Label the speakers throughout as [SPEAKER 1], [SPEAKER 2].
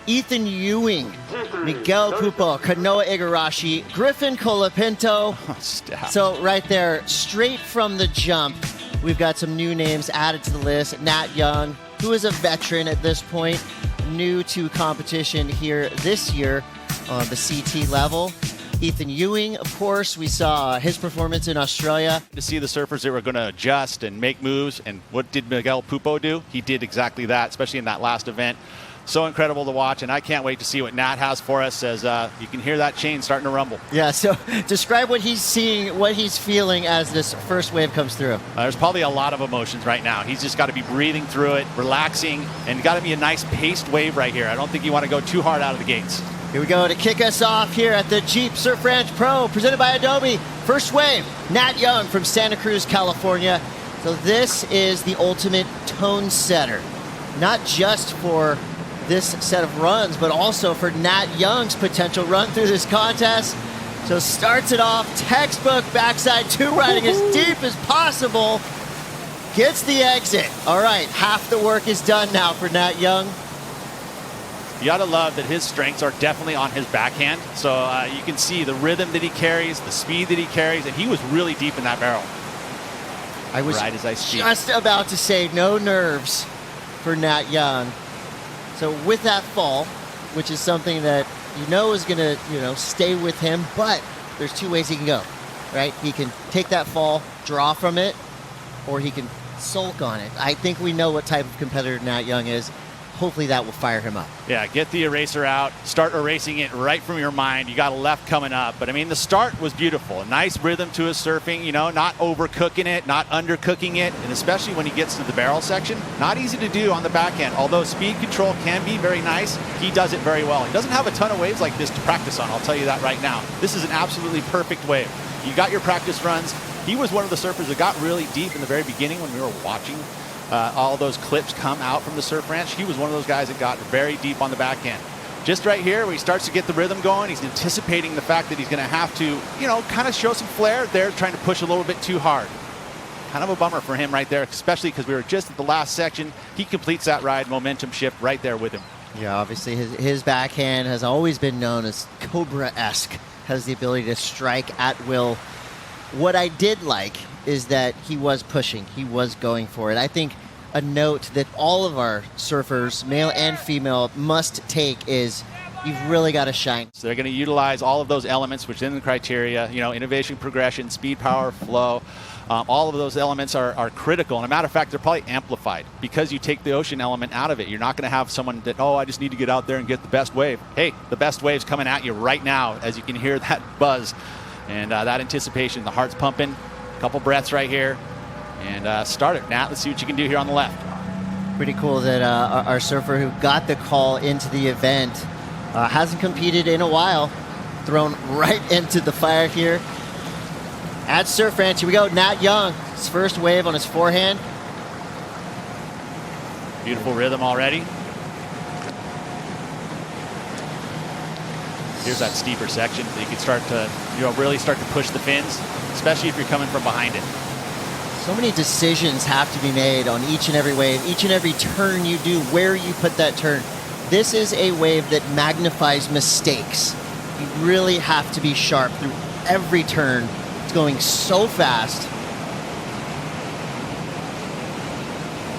[SPEAKER 1] E.Ewing, Miguel Pupo, Kanoa Igarashi, Griffin Colapinto. So right there, straight from the jump, we've got some new names added to the list. Nat Young, who is a veteran at this point, new to competition here this year on the CT level. E.Ewing, of course, we saw his performance in Australia.
[SPEAKER 2] To see the surfers that were going to adjust and make moves, and what did Miguel Pupo do? He did exactly that, especially in that last event. So incredible to watch, and I can't wait to see what Nat has for us as you can hear that chain starting to rumble.
[SPEAKER 1] Yeah, so describe what he's seeing, what he's feeling as this first wave comes through.
[SPEAKER 2] There's probably a lot of emotions right now. He's just got to be breathing through it, relaxing, and got to be a nice paced wave right here. I don't think you want to go too hard out of the gates.
[SPEAKER 1] Here we go to kick us off here at the Jeep Surf Ranch Pro, presented by Adobe. First wave, Nat Young from Santa Cruz, California. So this is the ultimate tone setter, not just for this set of runs, but also for Nat Young's potential run through this contest. So starts it off, textbook backside two riding as deep as possible. Gets the exit. All right, half the work is done now for Nat Young.
[SPEAKER 2] You gotta love that his strengths are definitely on his backhand. So you can see the rhythm that he carries, the speed that he carries, and he was really deep in that barrel.
[SPEAKER 1] I was
[SPEAKER 2] right as I speak.
[SPEAKER 1] Just about to say no nerves for Nat Young. So with that fall, which is something that you know is going to, stay with him, but there's two ways he can go, right? He can take that fall, draw from it, or he can sulk on it. I think we know what type of competitor Nat Young is. Hopefully that will fire him up.
[SPEAKER 2] Yeah, get the eraser out, start erasing it right from your mind. You got a left coming up. But I mean, the start was beautiful. A nice rhythm to his surfing, not overcooking it, not undercooking it. And especially when he gets to the barrel section, not easy to do on the backhand. Although speed control can be very nice, he does it very well. He doesn't have a ton of waves like this to practice on, I'll tell you that right now. This is an absolutely perfect wave. You got your practice runs. He was one of the surfers that got really deep in the very beginning when we were watching all those clips come out from the surf ranch. He was one of those guys that got very deep on the backhand. Just right here, where he starts to get the rhythm going, he's anticipating the fact that he's going to have to, kind of show some flair there, trying to push a little bit too hard. Kind of a bummer for him right there, especially because we were just at the last section. He completes that ride, momentum shift right there with him.
[SPEAKER 1] Yeah, obviously his backhand has always been known as Cobra-esque, has the ability to strike at will. What I did like is that he was pushing, he was going for it. I think a note that all of our surfers, male and female, must take is you've really got to shine.
[SPEAKER 2] So they're going to utilize all of those elements within the criteria, innovation, progression, speed, power, flow. All of those elements are critical. And a matter of fact, they're probably amplified because you take the ocean element out of it. You're not going to have someone that, I just need to get out there and get the best wave. Hey, the best wave's coming at you right now as you can hear that buzz and that anticipation. The heart's pumping. A couple breaths right here. And start it. Nat, let's see what you can do here on the left.
[SPEAKER 1] Pretty cool that our surfer who got the call into the event hasn't competed in a while. Thrown right into the fire here. At Surf Ranch, here we go. Nat Young, his first wave on his forehand.
[SPEAKER 2] Beautiful rhythm already. Here's that steeper section that you can start to, really start to push the fins, especially if you're coming from behind it.
[SPEAKER 1] So many decisions have to be made on each and every wave, each and every turn you do, where you put that turn. This is a wave that magnifies mistakes. You really have to be sharp through every turn. It's going so fast.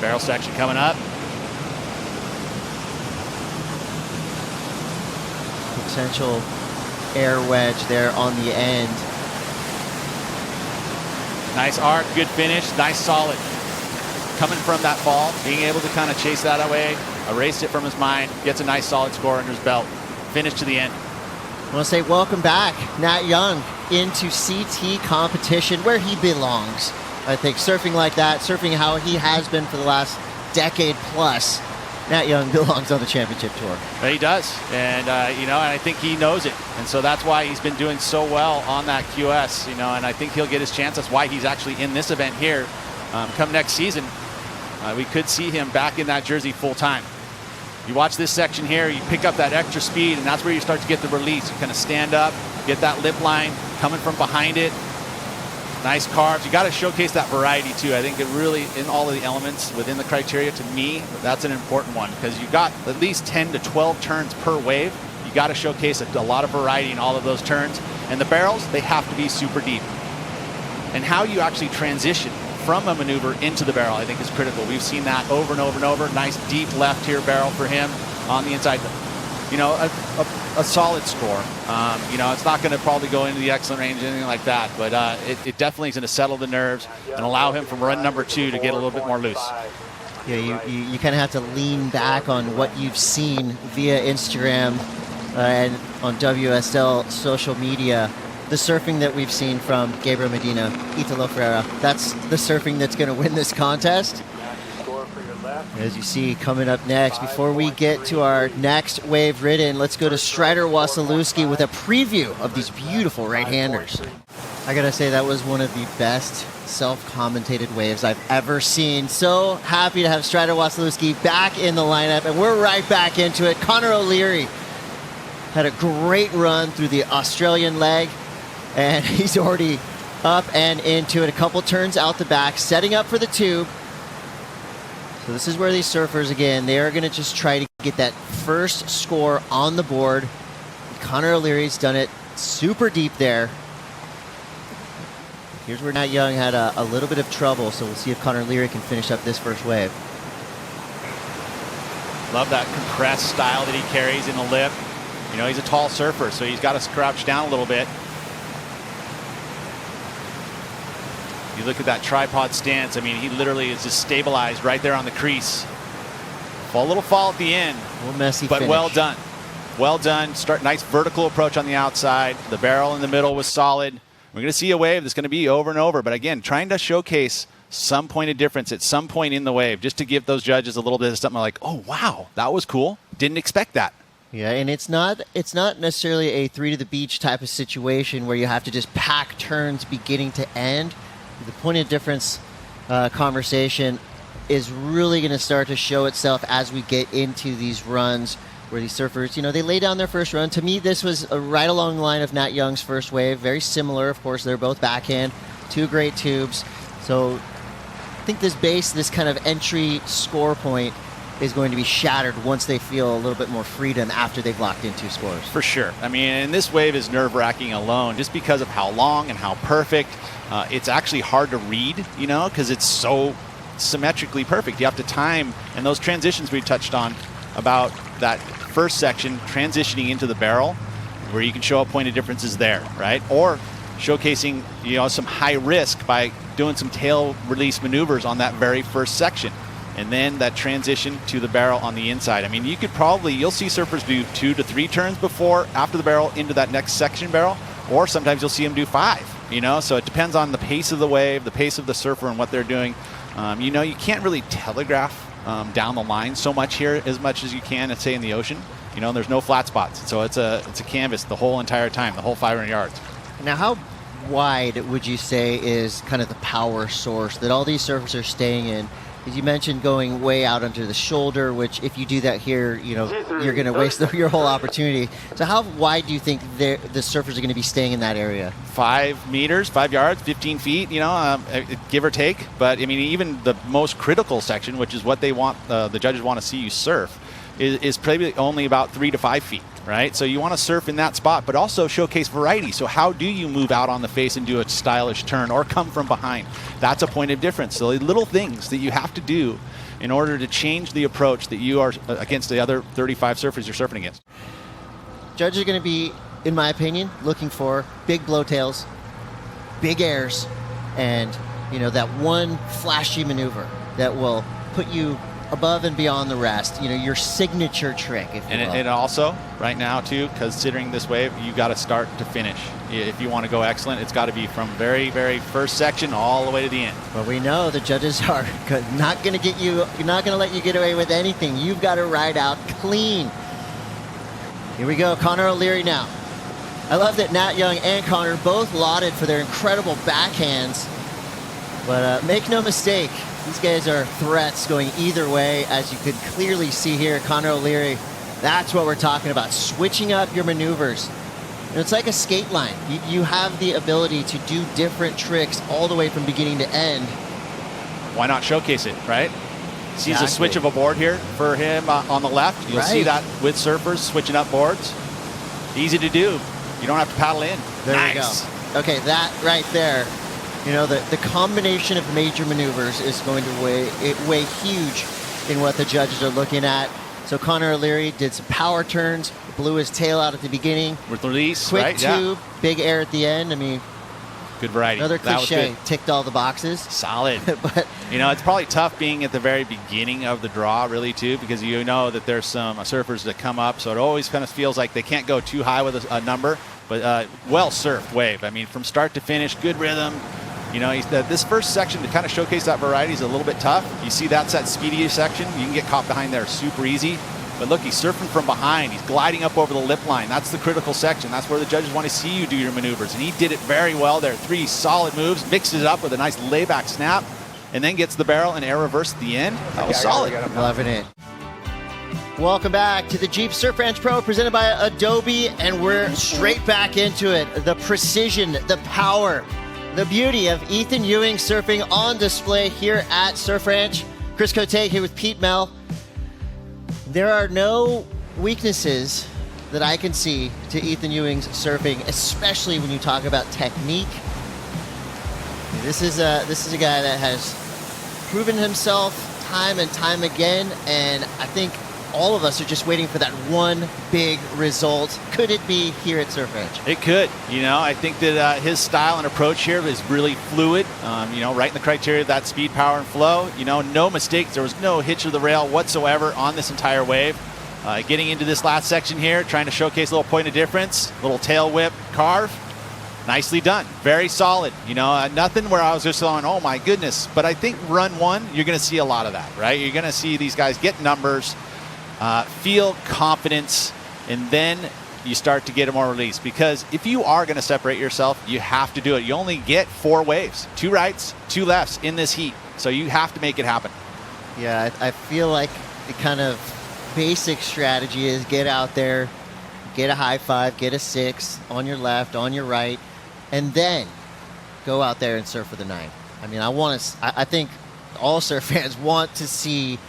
[SPEAKER 2] Barrel section coming up.
[SPEAKER 1] Potential air wedge there on the end.
[SPEAKER 2] Nice arc, good finish, nice solid. Coming from that fall, being able to kind of chase that away, erase it from his mind, gets a nice solid score under his belt. Finish to the end.
[SPEAKER 1] I want to say welcome back, Nat Young, into CT competition where he belongs. I think surfing like that, surfing how he has been for the last decade plus, Nat Young belongs on the championship tour.
[SPEAKER 2] But he does, and and I think he knows it, and so that's why he's been doing so well on that QS. And I think he'll get his chance. That's why he's actually in this event here. Come next season, we could see him back in that jersey full time. You watch this section here, you pick up that extra speed, and that's where you start to get the release. You kind of stand up, get that lip line coming from behind it. Nice carves. You got to showcase that variety too. I think it really, in all of the elements within the criteria, to me, that's an important one because you got at least 10 to 12 turns per wave. You got to showcase a lot of variety in all of those turns. And the barrels, they have to be super deep. And how you actually transition from a maneuver into the barrel, I think, is critical. We've seen that over and over and over. Nice deep left here barrel for him on the inside. You know, a solid score. You know, it's not going to probably go into the excellent range or anything like that, but it definitely is going to settle the nerves and allow him from run number 2 to get a little bit more loose.
[SPEAKER 1] Yeah, you kind of have to lean back on what you've seen via Instagram and on WSL social media. The surfing that we've seen from Gabriel Medina, Italo Ferreira, that's the surfing that's going to win this contest. As you see coming up next, before we get to our next wave ridden, let's go to Strider Wasilewski with a preview of these beautiful right-handers. I gotta say, that was one of the best self-commentated waves I've ever seen. So happy to have Strider Wasilewski back in the lineup, and we're right back into it. Connor O'Leary had a great run through the Australian leg, and he's already up and into it. A couple turns out the back, setting up for the tube. So this is where these surfers, again, they are going to just try to get that first score on the board. Connor O'Leary's done it super deep there. Here's where Nat Young had a little bit of trouble, so we'll see if Connor O'Leary can finish up this first wave.
[SPEAKER 2] Love that compressed style that he carries in the lip. You know, he's a tall surfer, so he's got to crouch down a little bit. You look at that tripod stance. I mean, he literally is just stabilized right there on the crease. A little fall at the end.
[SPEAKER 1] A little messy
[SPEAKER 2] but
[SPEAKER 1] finish.
[SPEAKER 2] Well done. Well done. Nice vertical approach on the outside. The barrel in the middle was solid. We're going to see a wave that's going to be over and over. But again, trying to showcase some point of difference at some point in the wave, just to give those judges a little bit of something like, oh, wow, that was cool. Didn't expect that.
[SPEAKER 1] Yeah, and it's not necessarily a 3 to the beach type of situation where you have to just pack turns beginning to end. The point of difference conversation is really going to start to show itself as we get into these runs where these surfers, you know, they lay down their first run. To me, this was right along the line of Nat Young's first wave. Very similar, of course. They're both backhand, 2 great tubes. So I think this kind of entry score point is going to be shattered once they feel a little bit more freedom after they've locked in 2 scores.
[SPEAKER 2] For sure. I mean, and this wave is nerve-wracking alone just because of how long and how perfect. It's actually hard to read, you know, because it's so symmetrically perfect. You have to time, and those transitions we touched on about that first section transitioning into the barrel where you can show a point of differences there, right? Or showcasing, you know, some high risk by doing some tail release maneuvers on that very first section. And then that transition to the barrel on the inside. I mean, you'll see surfers do 2 to 3 turns after the barrel into that next section barrel, or sometimes you'll see them do 5, you know? So it depends on the pace of the wave, the pace of the surfer, and what they're doing. You know, you can't really telegraph down the line so much here as much as you can, let's say, in the ocean. You know, there's no flat spots. So it's a canvas the whole entire time, the whole 500 yards.
[SPEAKER 1] Now, how wide would you say is kind of the power source that all these surfers are staying in? As you mentioned, going way out under the shoulder, which if you do that here, you know, you're going to waste your whole opportunity. So how wide do you think the surfers are going to be staying in that area?
[SPEAKER 2] 5 meters, 5 yards, 15 feet, you know, give or take. But, I mean, even the most critical section, which is what they want, the judges want to see you surf, is probably only about 3 to 5 feet, right? So you want to surf in that spot, but also showcase variety. So how do you move out on the face and do a stylish turn or come from behind? That's a point of difference. So little things that you have to do in order to change the approach that you are against the other 35 surfers you're surfing against.
[SPEAKER 1] Judges are going to be, in my opinion, looking for big blowtails, big airs, and, you know, that one flashy maneuver that will put you above and beyond the rest, you know, your signature trick, if you will.
[SPEAKER 2] And also, right now, too, considering this wave, you got to start to finish. If you want to go excellent, it's got to be from very, very first section all the way to the end.
[SPEAKER 1] Well, we know the judges are not going to let you get away with anything. You've got to ride out clean. Here we go, Connor O'Leary now. I love that Nat Young and Connor both lauded for their incredible backhands. But make no mistake, these guys are threats going either way, as you could clearly see here. Connor O'Leary, that's what we're talking about, switching up your maneuvers. it's like a skate line. You have the ability to do different tricks all the way from beginning to end.
[SPEAKER 2] Why not showcase it, right? Sees
[SPEAKER 1] Exactly.
[SPEAKER 2] a switch of a board here for him on the left. You'll see that with surfers switching up boards. Easy to do. You don't have to paddle in.
[SPEAKER 1] There
[SPEAKER 2] Nice.
[SPEAKER 1] you go. Okay, that right there, you know, the combination of major maneuvers is going to weigh huge in what the judges are looking at. So Connor O'Leary did some power turns, blew his tail out at the beginning.
[SPEAKER 2] With release,
[SPEAKER 1] Quick
[SPEAKER 2] right?
[SPEAKER 1] tube, big air at the end. I mean,
[SPEAKER 2] Good variety.
[SPEAKER 1] another
[SPEAKER 2] That was
[SPEAKER 1] cliche,
[SPEAKER 2] good.
[SPEAKER 1] ticked all the boxes.
[SPEAKER 2] Solid.
[SPEAKER 1] But
[SPEAKER 2] You know, it's probably tough being at the very beginning of the draw, really, too, because you know that there's some surfers that come up, so it always kind of feels like they can't go too high with a number, but well-surfed wave. I mean, from start to finish, good rhythm. You know, this first section to kind of showcase that variety is a little bit tough. You see that's that speedier section. You can get caught behind there super easy. But look, he's surfing from behind. He's gliding up over the lip line. That's the critical section. That's where the judges want to see you do your maneuvers. And he did it very well there. 3 solid moves, mixes it up with a nice layback snap, and then gets the barrel and air reverse at the end. That was solid.
[SPEAKER 1] loving it. Welcome back to the Jeep Surf Ranch Pro presented by Adobe, and we're straight back into it. The precision, the power, the beauty of E.Ewing surfing on display here at Surf Ranch. Chris Cote here with Pete Mel. There are no weaknesses that I can see to E.Ewing's surfing, especially when you talk about technique. This is a guy that has proven himself time and time again, and I think all of us are just waiting for that one big result. Could it be here at Surf Ranch?
[SPEAKER 2] It could. You know, I think that his style and approach here is really fluid. You know, right in the criteria of that speed, power, and flow. You know, no mistakes. There was no hitch of the rail whatsoever on this entire wave. Getting into this last section here, trying to showcase a little point of difference, little tail whip carve. Nicely done. Very solid. You know, nothing where I was just going, oh my goodness. But I think run one, you're going to see a lot of that, right? You're going to see these guys get numbers, feel confidence, and then you start to get a more release. Because if you are going to separate yourself, you have to do it. You only get 4 waves, 2 rights, 2 lefts in this heat. So you have to make it happen.
[SPEAKER 1] Yeah, I feel like the kind of basic strategy is get out there, get a high 5, get a 6 on your left, on your right, and then go out there and surf for the 9. I mean, I think all surf fans want to see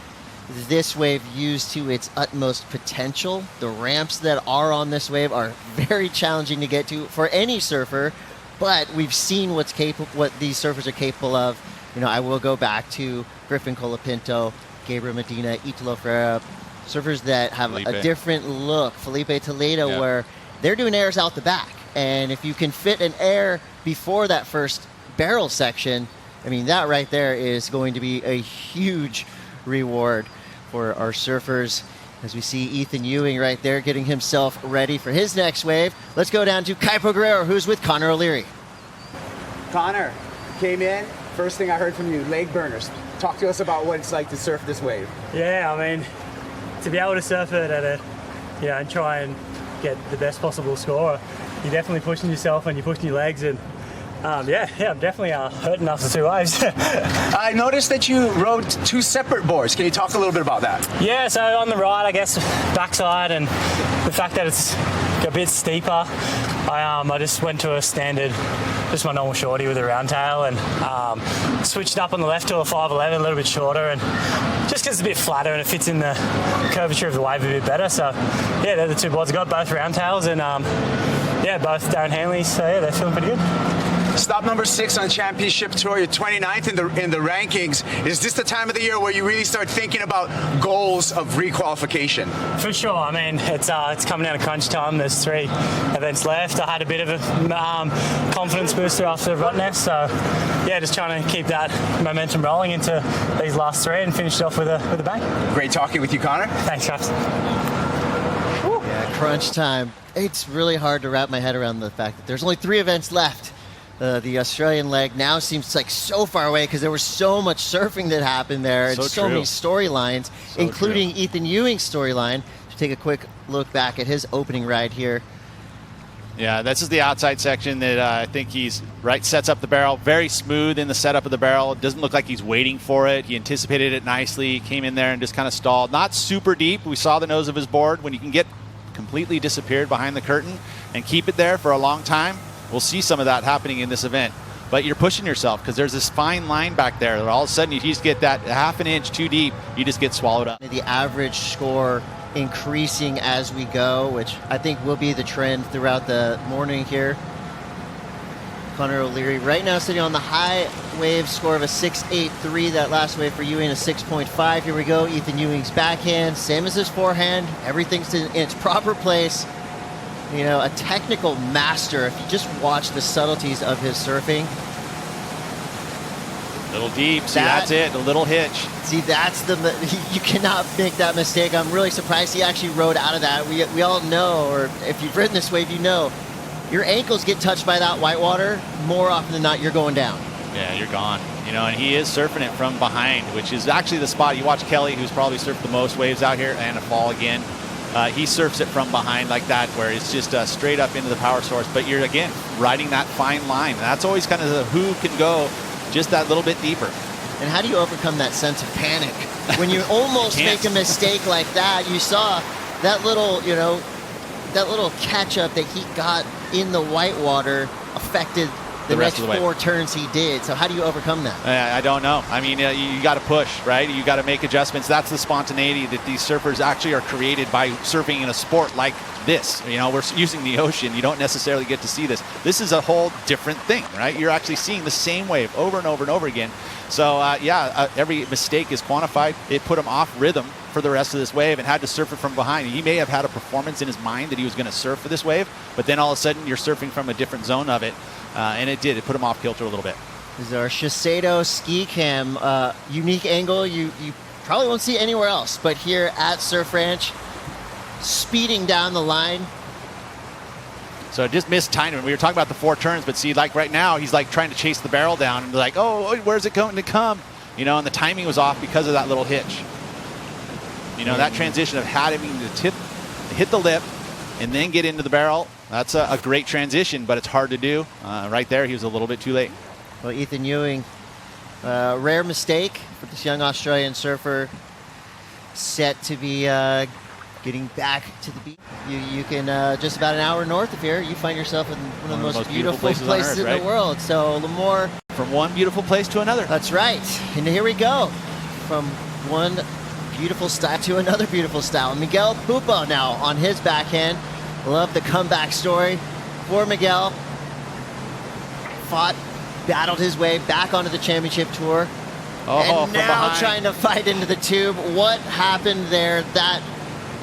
[SPEAKER 1] this wave used to its utmost potential. The ramps that are on this wave are very challenging to get to for any surfer, but we've seen what these surfers are capable of. You know, I will go back to Griffin Colapinto, Gabriel Medina, Italo Ferreira, surfers that have a different look. Felipe Toledo, where they're doing airs out the back. And if you can fit an air before that first barrel section, I mean, that right there is going to be a huge reward for our surfers. As we see E.Ewing right there getting himself ready for his next wave. Let's go down to Kaipo Guerrero, who's with Connor O'Leary.
[SPEAKER 3] Connor, came in, first thing I heard from you, leg burners. Talk to us about what it's like to surf this wave.
[SPEAKER 4] Yeah, I mean, to be able to surf it at and try and get the best possible score, you're definitely pushing yourself and you're pushing your legs, and I'm definitely hurting after 2 waves.
[SPEAKER 3] I noticed that you rode 2 separate boards. Can you talk a little bit about that?
[SPEAKER 4] Yeah, so on the right, I guess, backside, and the fact that it's a bit steeper, I just went to a standard, just my normal shorty with a round tail, and switched up on the left to a 511, a little bit shorter, and just because it's a bit flatter and it fits in the curvature of the wave a bit better. So yeah, they're the 2 boards I got, both round tails, and both Darren Hanley's, so yeah, they're feeling pretty good.
[SPEAKER 3] Stop number 6 on Championship Tour. You're 29th in the rankings. Is this the time of the year where you really start thinking about goals of requalification?
[SPEAKER 4] For sure. I mean, it's coming down to crunch time. There's 3 events left. I had a bit of a confidence booster after Rottnest, so yeah, just trying to keep that momentum rolling into these last 3 and finish it off with a bang.
[SPEAKER 3] Great talking with you, Connor.
[SPEAKER 4] Thanks, Travis.
[SPEAKER 1] Yeah, crunch time. It's really hard to wrap my head around the fact that there's only 3 events left. The Australian leg now seems like so far away because there was so much surfing that happened there, and so many storylines, including E.Ewing's storyline. To take a quick look back at his opening ride here.
[SPEAKER 2] Yeah, this is the outside section that I think he's sets up the barrel. Very smooth in the setup of the barrel. It doesn't look like he's waiting for it. He anticipated it nicely, came in there and just kind of stalled. Not super deep. We saw the nose of his board. When you can get completely disappeared behind the curtain and keep it there for a long time. We'll see some of that happening in this event. But you're pushing yourself because there's this fine line back there that all of a sudden you just get that half an inch too deep, you just get swallowed up.
[SPEAKER 1] The average score increasing as we go, which I think will be the trend throughout the morning here. Connor O'Leary right now sitting on the high wave score of a 6.83. That last wave for Ewing a 6.5. Here we go. E.Ewing's backhand, same as his forehand. Everything's in its proper place. You know, a technical master. If you just watch the subtleties of his surfing.
[SPEAKER 2] Little deep. See, that's it. A little hitch.
[SPEAKER 1] See, that's you cannot make that mistake. I'm really surprised he actually rode out of that. We all know, or if you've ridden this wave, you know, your ankles get touched by that whitewater, more often than not, you're going down.
[SPEAKER 2] Yeah, you're gone. You know, and he is surfing it from behind, which is actually the spot. You watch Kelly, who's probably surfed the most waves out here, and a fall again. He surfs it from behind like that, where it's just straight up into the power source. But you're, again, riding that fine line. That's always kind of the who can go just that little bit deeper.
[SPEAKER 1] And how do you overcome that sense of panic when you almost make a mistake like that? You saw that little, you know, that little catch up that he got in the whitewater affected the next 4 turns he did. So how do you overcome that?
[SPEAKER 2] I don't know. I mean, you got to push, right? You got to make adjustments. That's the spontaneity that these surfers actually are created by surfing in a sport like this. You know, we're using the ocean. You don't necessarily get to see this. This is a whole different thing, right? You're actually seeing the same wave over and over and over again. So, every mistake is quantified. It put him off rhythm for the rest of this wave and had to surf it from behind. He may have had a performance in his mind that he was going to surf for this wave, but then all of a sudden you're surfing from a different zone of it. And it did. It put him off kilter a little bit.
[SPEAKER 1] This is our Shiseido ski cam. Unique angle you probably won't see anywhere else, but here at Surf Ranch, speeding down the line.
[SPEAKER 2] So just missed timing. We were talking about the 4 turns, but see, like right now, he's like trying to chase the barrel down and like, oh, where's it going to come? You know, and the timing was off because of that little hitch. You know, that transition of having to hit the lip and then get into the barrel. That's a great transition, but it's hard to do. Right there, he was a little bit too late.
[SPEAKER 1] Well, Ewing, rare mistake for this young Australian surfer, set to be getting back to the beach. You can, just about an hour north of here, you find yourself in one of the most beautiful places in the world. So Lemoore.
[SPEAKER 2] From one beautiful place to another.
[SPEAKER 1] That's right. And here we go. From one beautiful style to another beautiful style. Miguel Pupo now on his backhand. Love the comeback story for Miguel. Battled his way back onto the championship tour. And now trying to fight into the tube. What happened there?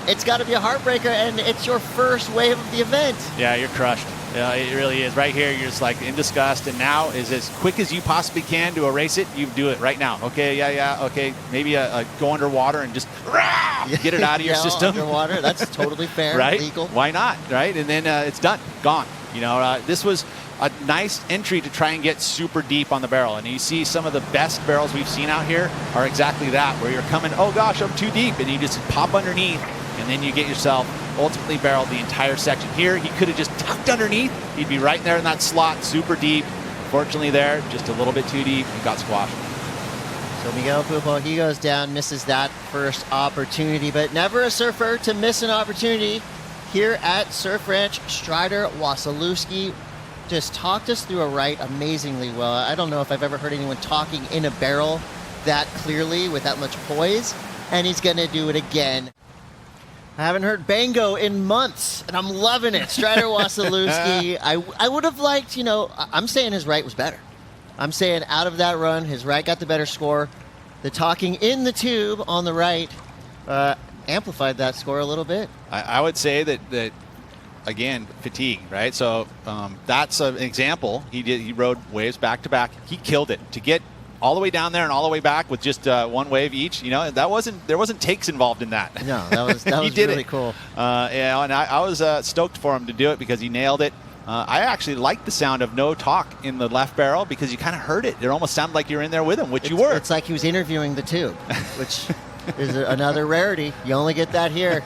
[SPEAKER 1] It's got to be a heartbreaker, and it's your first wave of the event.
[SPEAKER 2] Yeah, you're crushed. Yeah, it really is. Right here, you're just like in disgust, and now is as quick as you possibly can to erase it. You do it right now. Okay, okay. Maybe go underwater and just get it out of your system.
[SPEAKER 1] Underwater, that's totally fair,
[SPEAKER 2] right?
[SPEAKER 1] Legal.
[SPEAKER 2] Why not, right? And then it's done, gone. You know, this was a nice entry to try and get super deep on the barrel. And you see some of the best barrels we've seen out here are exactly that, where you're coming, oh gosh, I'm too deep, and you just pop underneath, and then you get yourself ultimately barreled the entire section. Here, he could have just tucked underneath. He'd be right there in that slot, super deep. Fortunately there, just a little bit too deep, and got squashed.
[SPEAKER 1] So Miguel Pupo, he goes down, misses that first opportunity, but never a surfer to miss an opportunity here at Surf Ranch. Strider Wasilewski just talked us through a right amazingly well. I don't know if I've ever heard anyone talking in a barrel that clearly with that much poise, and he's going to do it again. I haven't heard Bango in months, and I'm loving it. Strider Wasilewski, I would have liked, you know, I'm saying his right was better. I'm saying out of that run, his right got the better score. The talking in the tube on the right amplified that score a little bit.
[SPEAKER 2] I would say that again, fatigue, right? So that's an example. He rode waves back to back. He killed it to get all the way down there and all the way back with just one wave each. You know, there wasn't takes involved in that.
[SPEAKER 1] No, that was really cool.
[SPEAKER 2] Yeah, and I was stoked for him to do it because he nailed it. I actually liked the sound of no talk in the left barrel because you kind of heard it. It almost sounded like you were in there with him, which you were.
[SPEAKER 1] It's like he was interviewing the tube, which is another rarity. You only get that here.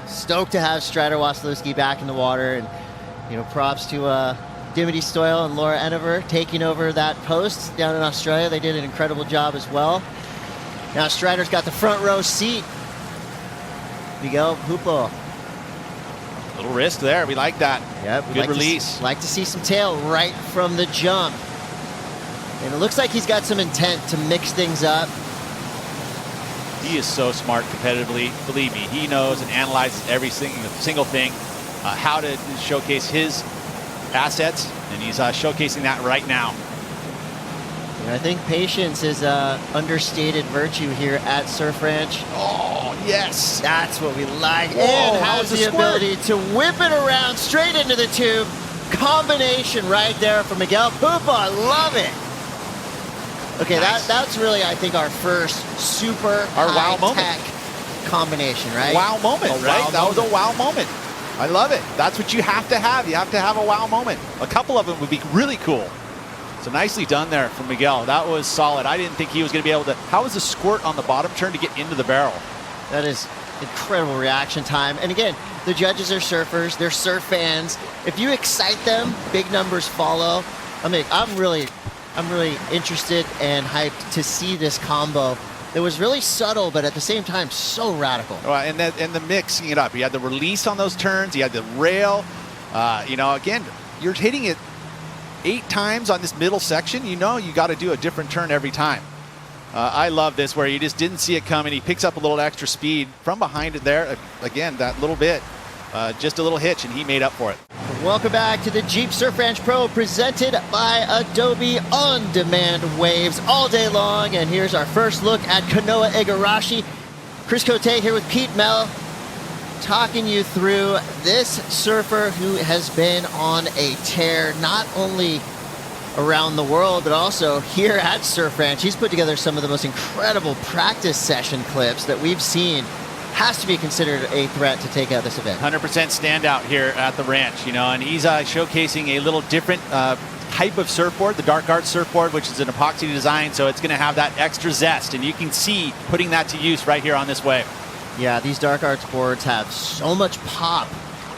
[SPEAKER 1] Stoked to have Strider Wasilewski back in the water, and you know, props to Dimity Stoyle and Laura Enever taking over that post down in Australia. They did an incredible job as well. Now Strider's got the front row seat. Miguel Pupo
[SPEAKER 2] Little wrist there. We like that.
[SPEAKER 1] Yep,
[SPEAKER 2] Good release.
[SPEAKER 1] Like to see some tail right from the jump. And it looks like he's got some intent to mix things up.
[SPEAKER 2] He is so smart competitively. Believe me, he knows and analyzes every single thing, how to showcase his assets, and he's showcasing that right now.
[SPEAKER 1] And I think patience is an understated virtue here at Surf Ranch.
[SPEAKER 2] Oh, yes.
[SPEAKER 1] That's what we like.
[SPEAKER 2] Whoa,
[SPEAKER 1] and
[SPEAKER 2] how
[SPEAKER 1] has
[SPEAKER 2] was
[SPEAKER 1] the
[SPEAKER 2] the squirt?
[SPEAKER 1] ability to whip it around straight into the tube. Combination right there from Miguel Pupo. I love it. Okay,
[SPEAKER 2] Nice.
[SPEAKER 1] that's really, I think, our first super
[SPEAKER 2] wow moment.
[SPEAKER 1] high-tech combination, right?
[SPEAKER 2] Wow moment, right? That was a wow moment. I love it. That's what you have to have. You have to have a wow moment. A couple of them would be really cool. So nicely done there from Miguel. That was solid. I didn't think he was going to be able to. How was the squirt on the bottom turn to get into the barrel?
[SPEAKER 1] That is incredible reaction time. And again, the judges are surfers. They're surf fans. If you excite them, big numbers follow. I mean, I'm really interested and hyped to see this combo. It was really subtle, but at the same time, so radical.
[SPEAKER 2] And the mixing it up. You had the release on those turns. You had the rail. You know, again, you're hitting it 8 times on this middle section. You know, you got to do a different turn every time. I love this where you just didn't see it coming. He picks up a little extra speed from behind it there. Again, that little bit, just a little hitch, and he made up for it.
[SPEAKER 1] Welcome back to the Jeep Surf Ranch Pro, presented by Adobe On-Demand Waves all day long. And here's our first look at Kanoa Igarashi. Chris Cote here with Pete Mel, talking you through this surfer who has been on a tear, not only around the world, but also here at Surf Ranch. He's put together some of the most incredible practice session clips that we've seen. Has to be considered a threat to take out this event.
[SPEAKER 2] 100% standout here at the ranch, you know, and he's showcasing a little different type of surfboard, the Dark Arts surfboard, which is an epoxy design, so it's going to have that extra zest, and you can see putting that to use right here on this wave.
[SPEAKER 1] Yeah, these Dark Arts boards have so much pop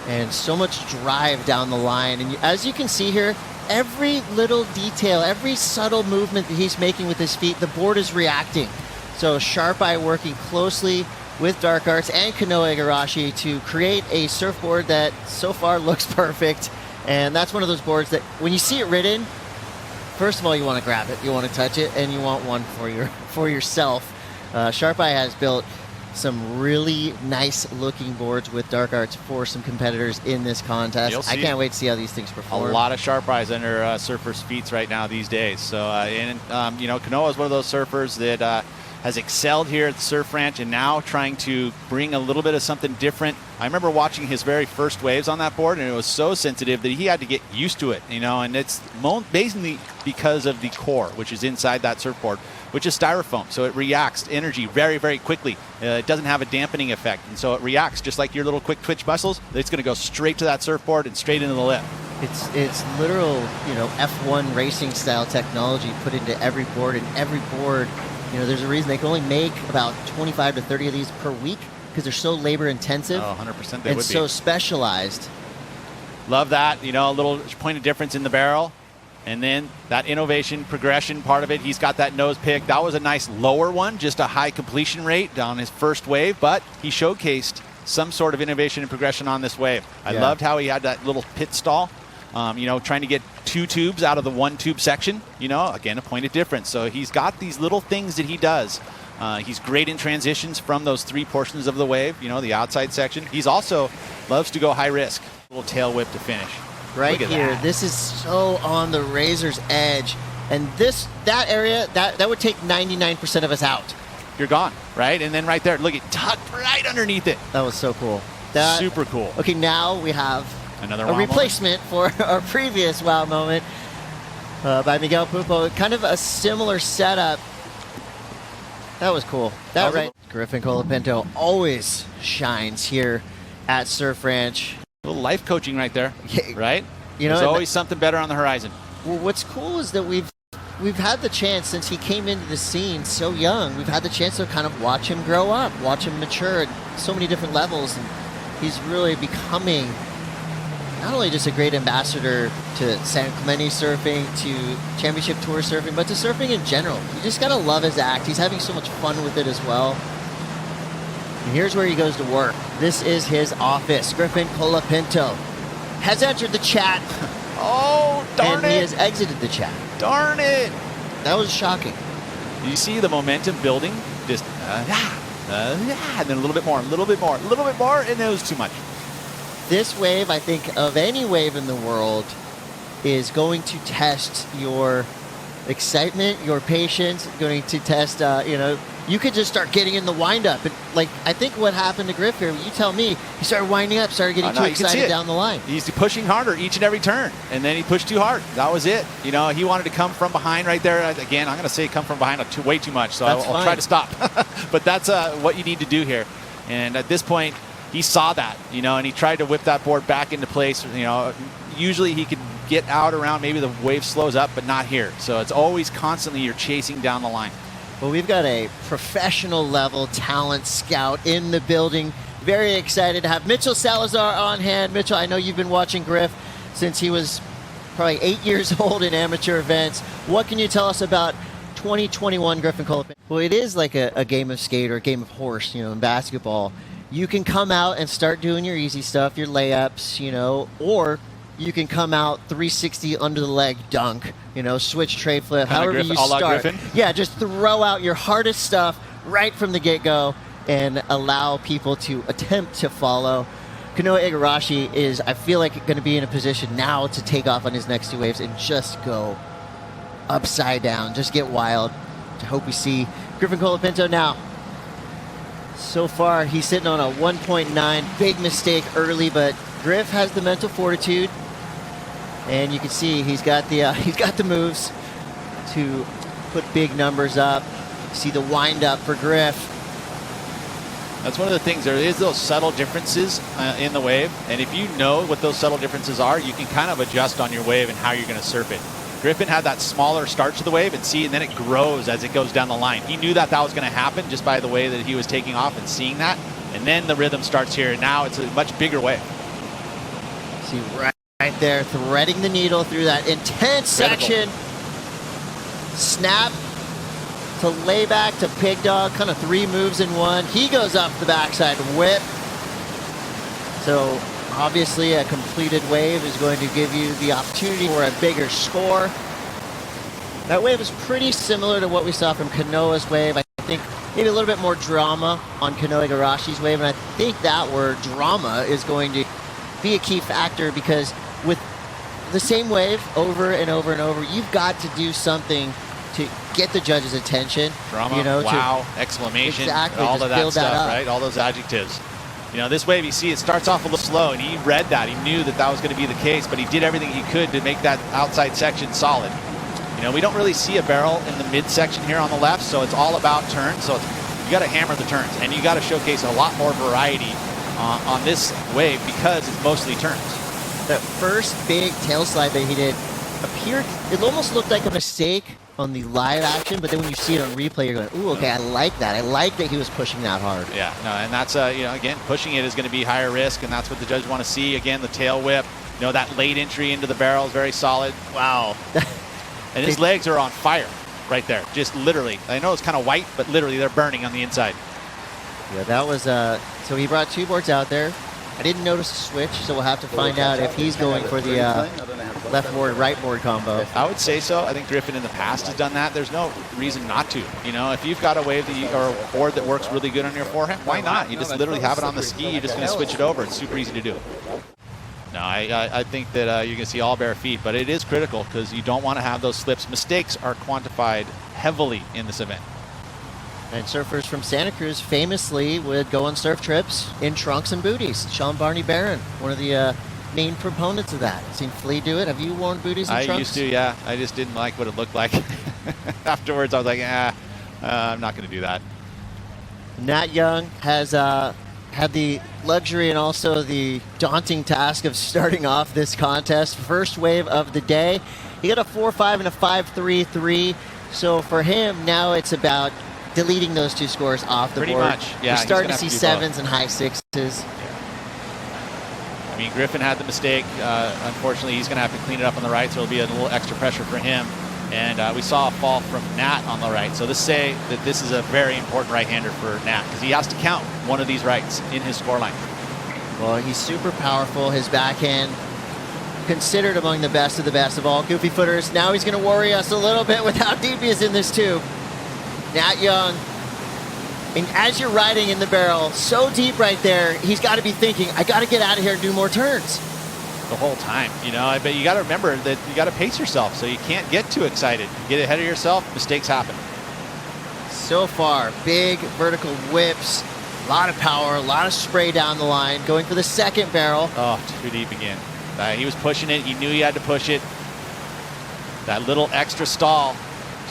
[SPEAKER 1] and so much drive down the line, and as you can see here, every little detail, every subtle movement that he's making with his feet, the board is reacting. So Sharp Eye working closely with Dark Arts and Kanoa Igarashi to create a surfboard that so far looks perfect. And that's one of those boards that when you see it ridden, first of all, you want to grab it, you want to touch it, and you want one for yourself. Sharp Eye has built some really nice looking boards with Dark Arts for some competitors in this contest. I can't wait to see how these things perform.
[SPEAKER 2] A lot of Sharp Eyes under surfers' feet right now these days. So, you know, Kanoa is one of those surfers that has excelled here at the Surf Ranch and now trying to bring a little bit of something different. I remember watching his very first waves on that board, and it was so sensitive that he had to get used to it, you know, and it's basically because of the core, which is inside that surfboard, which is styrofoam. So it reacts to energy very, very quickly. It doesn't have a dampening effect, and so it reacts just like your little quick twitch muscles. It's going to go straight to that surfboard and straight into the lip.
[SPEAKER 1] It's literal, you know, F1 racing style technology put into every board, and every board, you know, there's a reason they can only make about 25 to 30 of these per week because they're so labor intensive.
[SPEAKER 2] Oh, 100% they would be.
[SPEAKER 1] And so specialized.
[SPEAKER 2] Love that, you know, a little point of difference in the barrel. And then that innovation progression part of it, he's got that nose pick. That was a nice lower one, just a high completion rate on his first wave, but he showcased some sort of innovation and progression on this wave. I loved how he had that little pit stall. You know, trying to get 2 tubes out of the 1 tube section, you know, again, a point of difference. So he's got these little things that he does. He's great in transitions from those 3 portions of the wave, you know, the outside section. He's also loves to go high risk. A little tail whip to finish.
[SPEAKER 1] Right here,
[SPEAKER 2] that.
[SPEAKER 1] This is so on the razor's edge. And that area, that would take 99% of us out.
[SPEAKER 2] You're gone, right? And then right there, look, it tucked right underneath it.
[SPEAKER 1] That was so cool.
[SPEAKER 2] Super cool.
[SPEAKER 1] Okay, now we have
[SPEAKER 2] another
[SPEAKER 1] a replacement for our previous wow moment by Miguel Pupo. Kind of a similar setup. That was cool. That right. Griffin Colapinto always shines here at Surf Ranch.
[SPEAKER 2] A little life coaching right there, right?
[SPEAKER 1] You know,
[SPEAKER 2] there's always something better on the horizon.
[SPEAKER 1] Well, what's cool is that we've had the chance, since he came into the scene so young, we've had the chance to kind of watch him grow up, watch him mature at so many different levels. And he's really becoming not only just a great ambassador to San Clemente surfing, to Championship Tour surfing, but to surfing in general. You just gotta love his act. He's having so much fun with it as well. And here's where he goes to work. This is his office. Griffin Colapinto has entered the chat.
[SPEAKER 2] Oh, darn
[SPEAKER 1] and
[SPEAKER 2] it.
[SPEAKER 1] he has exited the chat.
[SPEAKER 2] Darn it.
[SPEAKER 1] That was shocking.
[SPEAKER 2] You see the momentum building? Just, and then a little bit more, a little bit more, a little bit more, and it was too much.
[SPEAKER 1] This wave, I think, of any wave in the world, is going to test your excitement, your patience, going to test, you could just start getting in the wind-up. Like, I think what happened to Griff here, you tell me, he started winding up, started getting too excited down the line.
[SPEAKER 2] He's pushing harder each and every turn, and then he pushed too hard. That was it. He wanted to come from behind right there. Again, I'm going to say come from behind way too much, so I'll try to stop. But that's what you need to do here. And at this point, he saw that, and he tried to whip that board back into place. Usually he could get out around, maybe the wave slows up, but not here. So it's always constantly you're chasing down the line.
[SPEAKER 1] Well, we've got a professional level talent scout in the building. Very excited to have Mitchell Salazar on hand. Mitchell, I know you've been watching Griff since he was probably 8 years old in amateur events. What can you tell us about 2021 Griffin Colapinto? Well, it is like a game of skate or a game of horse, in basketball. You can come out and start doing your easy stuff, your layups, or you can come out 360 under the leg dunk, switch tray flip, however you start. Yeah, just throw out your hardest stuff right from the get-go and allow people to attempt to follow. Kanoa Igarashi is, I feel like, going to be in a position now to take off on his next two waves and just go upside down, just get wild. I hope we see Griffin Colapinto now. So far, he's sitting on a 1.9. Big mistake early, but Griff has the mental fortitude. And you can see he's got the moves to put big numbers up. See the wind up for Griff.
[SPEAKER 2] That's one of the things. There is those subtle differences in the wave, and if you know what those subtle differences are, you can kind of adjust on your wave and how you're going to surf it. Griffin had that smaller start to the wave, and then it grows as it goes down the line. He knew that was going to happen just by the way that he was taking off and seeing that, and then the rhythm starts here. And now it's a much bigger wave.
[SPEAKER 1] See right there, threading the needle through that intense section. Snap to layback to pig dog, kind of 3 moves in one. He goes up the backside whip. So obviously a completed wave is going to give you the opportunity for a bigger score. That wave is pretty similar to what we saw from Kanoa's wave. I think maybe a little bit more drama on Kanoa Igarashi's wave, and I think that word drama is going to be a key factor, because with the same wave over and over and over, you've got to do something to get the judge's attention.
[SPEAKER 2] Drama, wow, exclamation,
[SPEAKER 1] exactly,
[SPEAKER 2] all of that stuff,
[SPEAKER 1] that
[SPEAKER 2] right? All those adjectives. This wave, you see, it starts off a little slow, and he read that. He knew that was going to be the case, but he did everything he could to make that outside section solid. We don't really see a barrel in the midsection here on the left, so it's all about turns. So you got to hammer the turns, and you got to showcase a lot more variety on this wave because it's mostly turns.
[SPEAKER 1] That first big tail slide that he did appeared, it almost looked like a mistake on the live action, but then when you see it on replay, you're going, ooh, okay, I like that. I like that he was pushing that hard.
[SPEAKER 2] Yeah, no, and that's, again, pushing it is going to be higher risk, and that's what the judges want to see. Again, the tail whip, that late entry into the barrel is very solid. Wow. And his legs are on fire right there, just literally. I know it's kind of white, but literally they're burning on the inside.
[SPEAKER 1] Yeah, that was, so he brought 2 boards out there. I didn't notice a switch, so we'll have to find out if he's going for the left board, right board combo.
[SPEAKER 2] I would say so. I think Griffin in the past has done that. There's no reason not to. If you've got a wave or a board that works really good on your forehand, why not? You just literally have it on the ski. You're just going to switch it over. It's super easy to do. No, I think that you're going to see all bare feet, but it is critical because you don't want to have those slips. Mistakes are quantified heavily in this event.
[SPEAKER 1] And surfers from Santa Cruz famously would go on surf trips in trunks and booties. Sean Barney Barron, one of the main proponents of that. I've seen Flea do it. Have you worn booties and trunks?
[SPEAKER 2] I used to, yeah. I just didn't like what it looked like. Afterwards, I was like, I'm not going to do that.
[SPEAKER 1] Nat Young has had the luxury and also the daunting task of starting off this contest. First wave of the day. He got a 4.5 and a 5.33. So for him, now it's about deleting those 2 scores off the board.
[SPEAKER 2] Pretty much, yeah.
[SPEAKER 1] We're starting to see 7s and high 6s.
[SPEAKER 2] Yeah. I mean, Griffin had the mistake. Unfortunately, he's going to have to clean it up on the right, so it'll be a little extra pressure for him. And we saw a fall from Nat on the right. So let's say that this is a very important right-hander for Nat because he has to count one of these rights in his scoreline.
[SPEAKER 1] Well, he's super powerful. His backhand, considered among the best of all goofy footers. Now he's going to worry us a little bit with how deep he is in this tube. Nat Young, and as you're riding in the barrel, so deep right there, he's got to be thinking, I got to get out of here and do more turns.
[SPEAKER 2] The whole time, you know, but you got to remember that you got to pace yourself, so you can't get too excited. You get ahead of yourself, mistakes happen.
[SPEAKER 1] So far, big vertical whips, a lot of power, a lot of spray down the line, going for the second barrel.
[SPEAKER 2] Oh, too deep again. He was pushing it. He knew he had to push it. That little extra stall,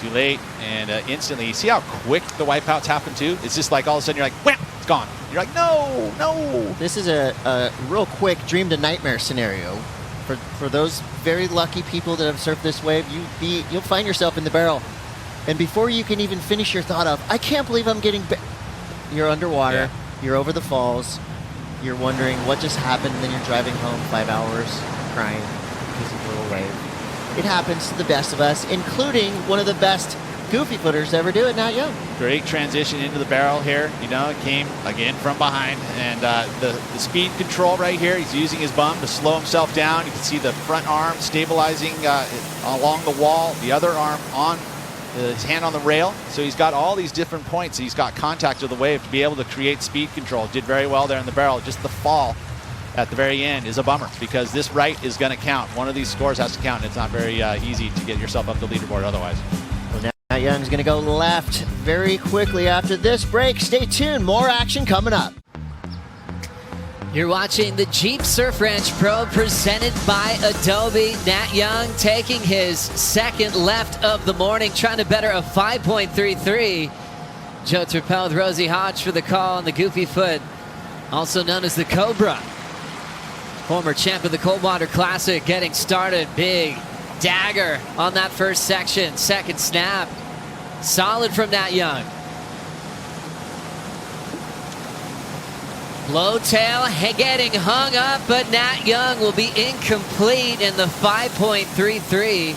[SPEAKER 2] too late, and instantly. You see how quick the wipeouts happen too? It's just like all of a sudden you're like, wham, it's gone. You're like, no, no.
[SPEAKER 1] This is a real quick dream to nightmare scenario. For those very lucky people that have surfed this wave, you'll find yourself in the barrel. And before you can even finish your thought of, I can't believe I'm getting, you're underwater,
[SPEAKER 2] Yeah.
[SPEAKER 1] You're over the falls, you're wondering what just happened, and then you're driving home 5 hours crying because of a little wave. It happens to the best of us, including one of the best goofy footers to ever do it, Nat Young.
[SPEAKER 2] Great transition into the barrel here. You know, it came again from behind, and the speed control right here. He's using his bum to slow himself down. You can see the front arm stabilizing along the wall, the other arm on his hand on the rail. So he's got all these different points. He's got contact with the wave to be able to create speed control. Did very well there in the barrel. Just the fall at the very end is a bummer because this right is going to count. One of these scores has to count, and it's not very easy to get yourself up the leaderboard otherwise.
[SPEAKER 1] Well, Nat Young's going to go left very quickly after this break. Stay tuned. More action coming up.
[SPEAKER 5] You're watching the Jeep Surf Ranch Pro presented by Adobe. Nat Young taking his second left of the morning, trying to better a 5.33. Joe Turpel with Rosie Hodge for the call on the goofy foot, also known as the Cobra. Former champ of the Coldwater Classic getting started. Big dagger on that first section. Second snap. Solid from Nat Young. Low tail getting hung up, but Nat Young will be incomplete, and the 5.33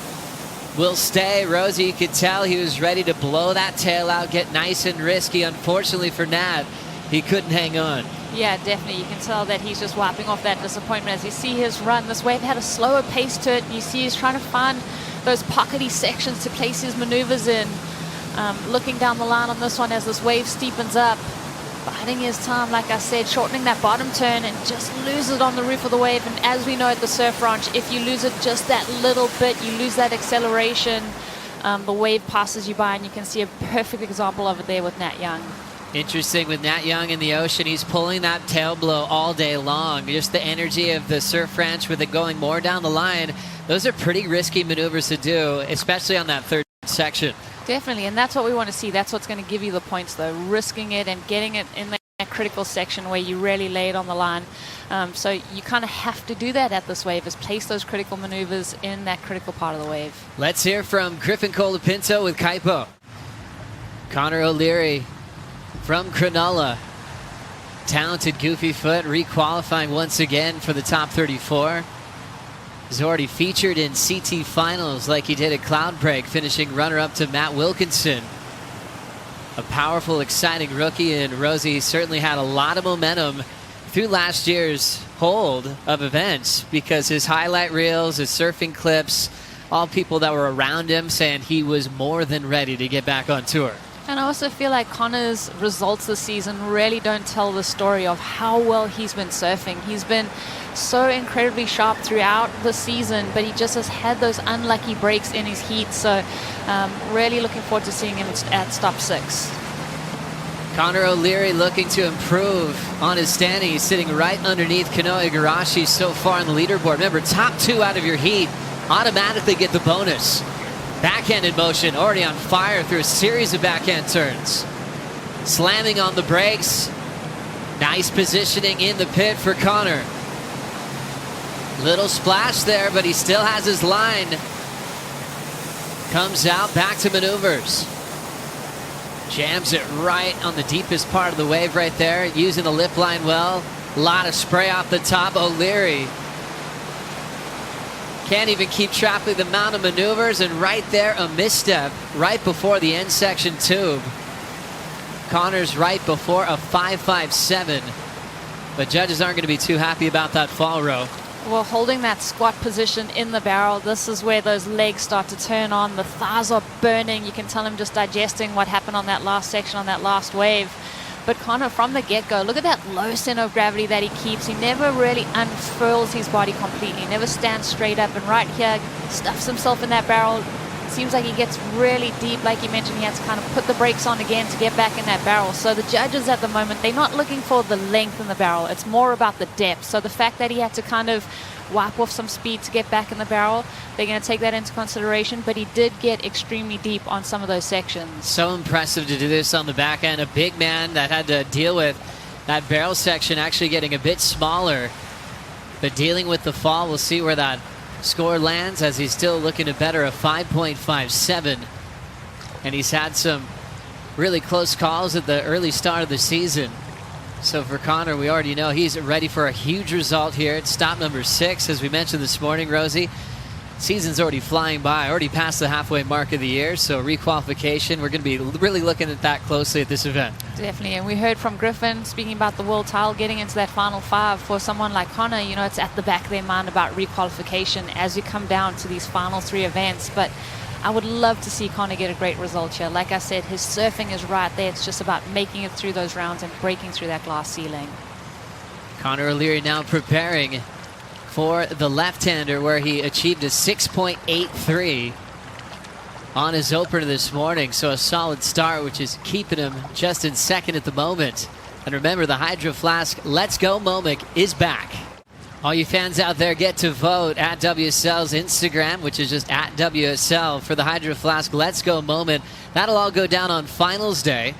[SPEAKER 5] will stay. Rosie, you could tell he was ready to blow that tail out, get nice and risky. Unfortunately for Nat, he couldn't hang on.
[SPEAKER 6] Yeah, definitely. You can tell that he's just wiping off that disappointment as you see his run. This wave had a slower pace to it. You see he's trying to find those pockety sections to place his maneuvers in. Looking down the line on this one as this wave steepens up. Biding his time, like I said, shortening that bottom turn and just lose it on the roof of the wave. And as we know at the Surf Ranch, if you lose it just that little bit, you lose that acceleration, the wave passes you by, and you can see a perfect example of it there with Nat Young.
[SPEAKER 5] Interesting with Nat Young in the ocean, he's pulling that tail blow all day long. Just the energy of the Surf Ranch with it going more down the line. Those are pretty risky maneuvers to do, especially on that third section.
[SPEAKER 6] Definitely, and that's what we want to see. That's what's going to give you the points, though. Risking it and getting it in that critical section where you really lay it on the line. So you kind of have to do that at this wave, is place those critical maneuvers in that critical part of the wave.
[SPEAKER 5] Let's hear from Griffin Colapinto with Kaipo. Connor O'Leary from Cronulla. Talented goofy foot, re-qualifying once again for the top 34. He's already featured in CT finals like he did at Cloudbreak, finishing runner-up to Matt Wilkinson. A powerful, exciting rookie, and Rosie certainly had a lot of momentum through last year's hold of events because his highlight reels, his surfing clips, all people that were around him saying he was more than ready to get back on tour.
[SPEAKER 6] And I also feel like Connor's results this season really don't tell the story of how well he's been surfing. He's been so incredibly sharp throughout the season, but he just has had those unlucky breaks in his heat. So really looking forward to seeing him at stop 6.
[SPEAKER 5] Connor O'Leary looking to improve on his standing. He's sitting right underneath Kanoa Igarashi so far on the leaderboard. Remember, top 2 out of your heat automatically get the bonus. Backhanded motion, already on fire through a series of backhand turns. Slamming on the brakes. Nice positioning in the pit for Connor. Little splash there, but he still has his line. Comes out, back to maneuvers. Jams it right on the deepest part of the wave right there, using the lip line well. A lot of spray off the top. O'Leary can't even keep track of the amount of maneuvers, and right there a misstep right before the end section tube. Connor's right before a 5.57. But judges aren't going to be too happy about that fall row.
[SPEAKER 6] Well, holding that squat position in the barrel, this is where those legs start to turn on. The thighs are burning. You can tell him just digesting what happened on that last section, on that last wave. But Connor, from the get-go, look at that low center of gravity that he keeps. He never really unfurls his body completely. He never stands straight up. And right here, stuffs himself in that barrel. Seems like he gets really deep. Like you mentioned, he has to kind of put the brakes on again to get back in that barrel. So the judges at the moment, they're not looking for the length in the barrel. It's more about the depth. So the fact that he had to kind of wipe off some speed to get back in the barrel, they're going to take that into consideration. But he did get extremely deep on some of those sections.
[SPEAKER 5] So impressive to do this on the back end. A big man that had to deal with that barrel section actually getting a bit smaller. But dealing with the fall, we'll see where that score lands, as he's still looking to better a 5.57. And he's had some really close calls at the early start of the season. So for Connor, we already know he's ready for a huge result here at stop number 6. As we mentioned this morning, Rosie, season's already flying by, already past the halfway mark of the year. So requalification, we're going to be really looking at that closely at this event.
[SPEAKER 6] Definitely. And we heard from Griffin speaking about the world title, getting into that final 5. For someone like Connor, you know, it's at the back of their mind about requalification as you come down to these final 3 events. But I would love to see Connor get a great result here. Like I said, his surfing is right there. It's just about making it through those rounds and breaking through that glass ceiling.
[SPEAKER 5] Connor O'Leary now preparing for the left-hander, where he achieved a 6.83 on his opener this morning. So a solid start, which is keeping him just in second at the moment. And remember, the Hydro Flask Let's Go moment is back. All you fans out there get to vote at WSL's Instagram, which is just at WSL, for the Hydro Flask Let's Go moment. That'll all go down on finals day.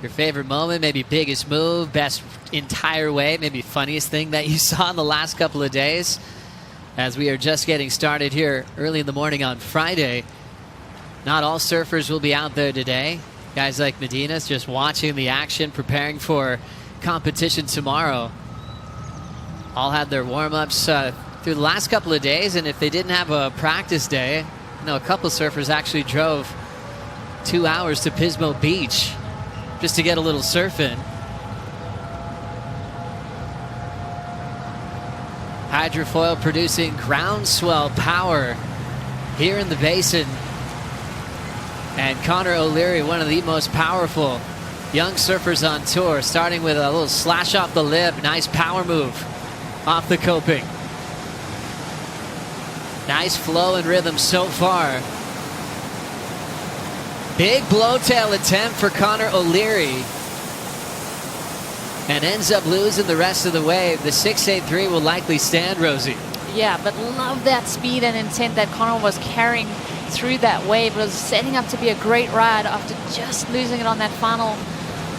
[SPEAKER 5] Your favorite moment, maybe biggest move, best entire wave, maybe funniest thing that you saw in the last couple of days. As we are just getting started here early in the morning on Friday. Not all surfers will be out there today. Guys like Medina's just watching the action, preparing for competition tomorrow. All had their warm-ups through the last couple of days, and if they didn't have a practice day, you know, a couple surfers actually drove 2 hours to Pismo Beach just to get a little surf in. Hydrofoil producing groundswell power here in the basin. And Connor O'Leary, one of the most powerful young surfers on tour, starting with a little slash off the lip. Nice power move off the coping. Nice flow and rhythm so far. Big blowtail attempt for Connor O'Leary. And ends up losing the rest of the wave. The 6.83 will likely stand, Rosie.
[SPEAKER 6] Yeah, but love that speed and intent that Connor was carrying through that wave. It was setting up to be a great ride after just losing it on that final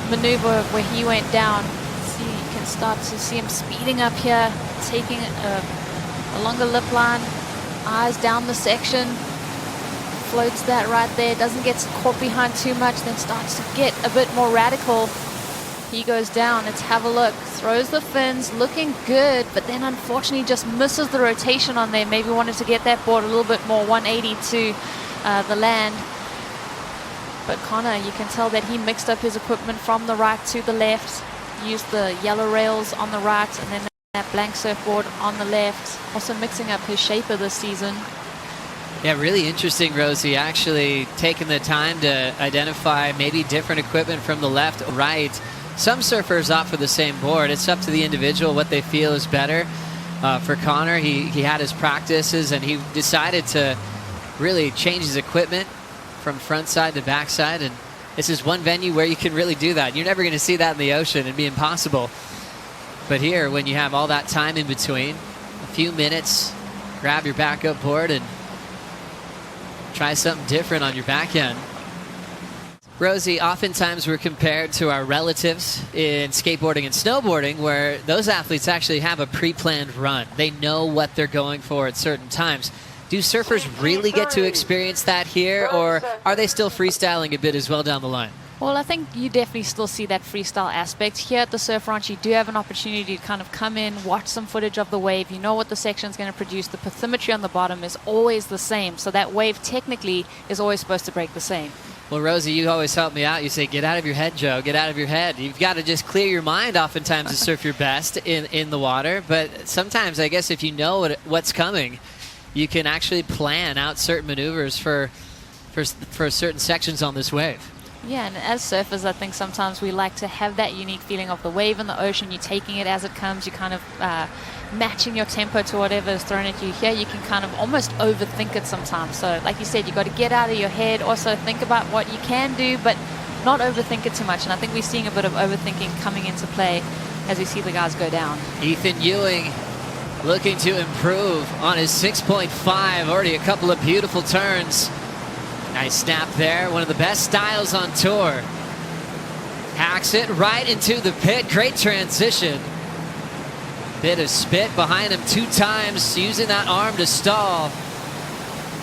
[SPEAKER 6] maneuver where he went down. See, you can start to see him speeding up here, taking a longer lip line, eyes down the section, floats that right there, doesn't get caught behind too much, then starts to get a bit more radical. He goes down. Let's have a look. Throws the fins, looking good, but then unfortunately just misses the rotation on there. Maybe wanted to get that board a little bit more 180 to the land. But Connor, you can tell that he mixed up his equipment from the right to the left. Used the yellow rails on the right and then that blank surfboard on the left. Also mixing up his shaper this season.
[SPEAKER 5] Yeah, really interesting, Rosie, actually taking the time to identify maybe different equipment from the left, right. Some surfers opt for the same board. It's up to the individual what they feel is better. For Connor, he had his practices and he decided to really change his equipment from front side to back side. And this is one venue where you can really do that. You're never going to see that in the ocean. It'd be impossible. But here, when you have all that time in between, a few minutes, grab your backup board and try something different on your back end. Rosie, oftentimes we're compared to our relatives in skateboarding and snowboarding, where those athletes actually have a pre-planned run. They know what they're going for at certain times. Do surfers really get to experience that here, or are they still freestyling a bit as well down the line?
[SPEAKER 6] Well, I think you definitely still see that freestyle aspect. Here at the Surf Ranch, you do have an opportunity to kind of come in, watch some footage of the wave. You know what the section's going to produce. The bathymetry on the bottom is always the same, so that wave technically is always supposed to break the same.
[SPEAKER 5] Well, Rosie, you always help me out. You say, get out of your head, Joe. Get out of your head. You've got to just clear your mind oftentimes to surf your best in the water. But sometimes, I guess, if you know what's coming, you can actually plan out certain maneuvers for certain sections on this wave.
[SPEAKER 6] Yeah, and as surfers, I think sometimes we like to have that unique feeling of the wave in the ocean. You're taking it as it comes. You're kind of matching your tempo to whatever is thrown at you. Here, you can kind of almost overthink it sometimes. So, like you said, you've got to get out of your head. Also, think about what you can do, but not overthink it too much. And I think we're seeing a bit of overthinking coming into play as we see the guys go down.
[SPEAKER 5] E.Ewing looking to improve on his 6.5. Already a couple of beautiful turns. Nice snap there. One of the best styles on tour. Hacks it right into the pit. Great transition. Bit of spit behind him 2 times, using that arm to stall.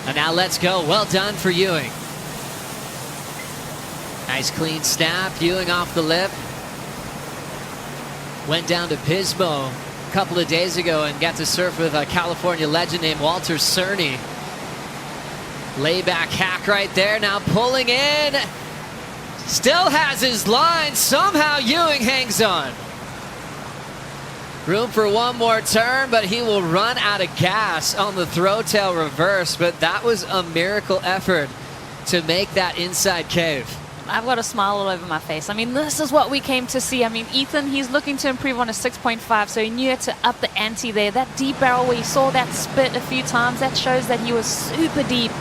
[SPEAKER 5] And now let's go. Well done for Ewing. Nice clean snap. Ewing off the lip. Went down to Pismo a couple of days ago and got to surf with a California legend named Walter Cerny. Layback hack right there, now pulling in. Still has his line. Somehow Ewing hangs on. Room for one more turn, but he will run out of gas on the throw tail reverse. But that was a miracle effort to make that inside cave.
[SPEAKER 6] I've got a smile all over my face. I mean, this is what we came to see. I mean, Ethan, he's looking to improve on a 6.5, so he knew to up the ante there. That deep barrel where you saw that spit a few times, that shows that he was super deep.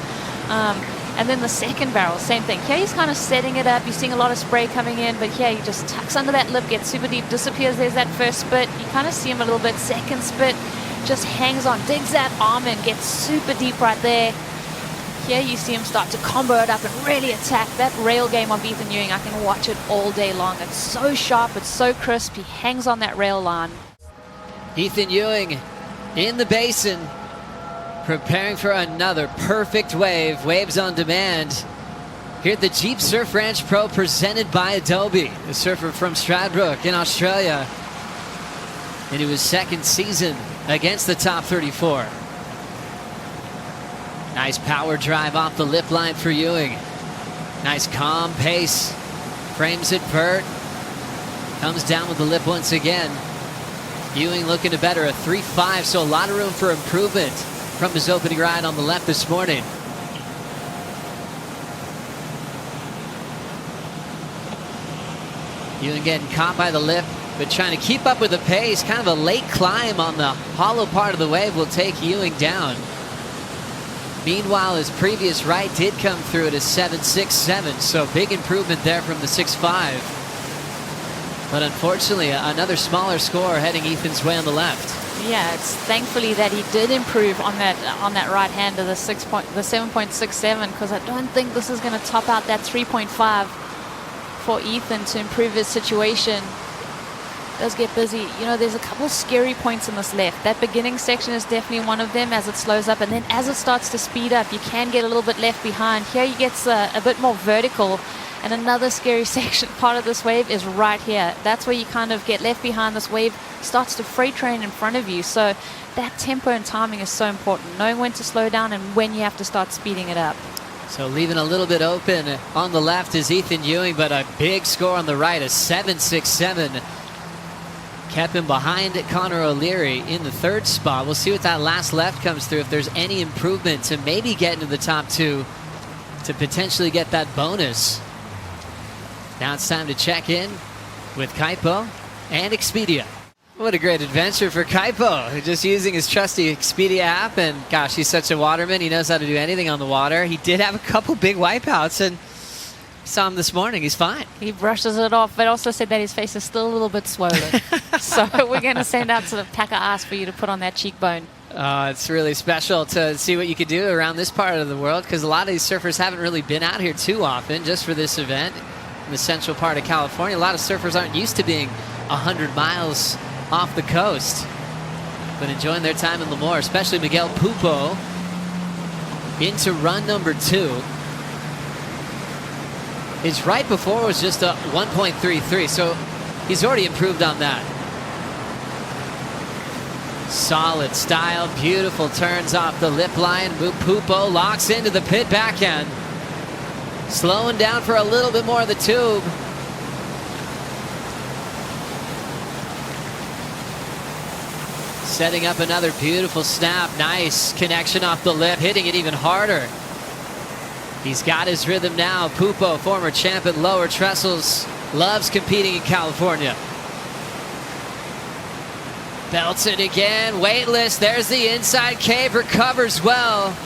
[SPEAKER 6] And then the second barrel, same thing. Here he's kind of setting it up. You're seeing a lot of spray coming in, but here he just tucks under that lip, gets super deep, disappears. There's that first spit. You kind of see him a little bit. Second spit, just hangs on, digs that arm in, gets super deep right there. Here you see him start to combo it up and really attack. That rail game of Ethan Ewing, I can watch it all day long. It's so sharp, it's so crisp. He hangs on that rail line.
[SPEAKER 5] Ethan Ewing in the basin, preparing for another perfect wave. Waves on demand here at the Jeep Surf Ranch Pro, presented by Adobe, the surfer from Stradbroke in Australia. Into his second season against the top 34. Nice power drive off the lip line for Ewing. Nice calm pace. Frames it vert. Comes down with the lip once again. Ewing looking to better a 3.5, so a lot of room for improvement from his opening ride on the left this morning. Ewing getting caught by the lip, but trying to keep up with the pace. Kind of a late climb on the hollow part of the wave will take Ewing down. Meanwhile, his previous ride did come through at a 7.67, so big improvement there from the 6.5. But unfortunately, another smaller score heading Ethan's way on the left.
[SPEAKER 6] Yeah, it's thankfully that he did improve on that right hander, the 7.67, because I don't think this is going to top out that 3.5 for Ethan to improve his situation. It does get busy. You know, there's a couple scary points in this left. That beginning section is definitely one of them as it slows up, and then as it starts to speed up, you can get a little bit left behind. Here he gets a bit more vertical. And another scary section, part of this wave, is right here. That's where you kind of get left behind. This wave starts to freight train in front of you. So that tempo and timing is so important. Knowing when to slow down and when you have to start speeding it up.
[SPEAKER 5] So leaving a little bit open on the left is Ethan Ewing, but a big score on the right, a 7.67. Kept him behind Connor O'Leary in the third spot. We'll see what that last left comes through, if there's any improvement to maybe get into the top 2 to potentially get that bonus. Now it's time to check in with Kaipo and Expedia. What a great adventure for Kaipo, just using his trusty Expedia app. And gosh, he's such a waterman. He knows how to do anything on the water. He did have a couple big wipeouts, and saw him this morning. He's fine.
[SPEAKER 6] He brushes it off, but also said that his face is still a little bit swollen. So we're going to send out to the pack of ice for you to put on that cheekbone.
[SPEAKER 5] It's really special to see what you could do around this part of the world, because a lot of these surfers haven't really been out here too often just for this event. In the central part of California, a lot of surfers aren't used to being 100 miles off the coast, but enjoying their time in Lemoore, especially Miguel Pupo into run number 2. His right before was just a 1.33, so he's already improved on that. Solid style, beautiful turns off the lip line. M.Pupo locks into the pit backhand. Slowing down for a little bit more of the tube. Setting up another beautiful snap. Nice connection off the lip, hitting it even harder. He's got his rhythm now. Pupo, former champ at lower trestles, loves competing in California. Belts it again, weightless. There's the inside cave, recovers well.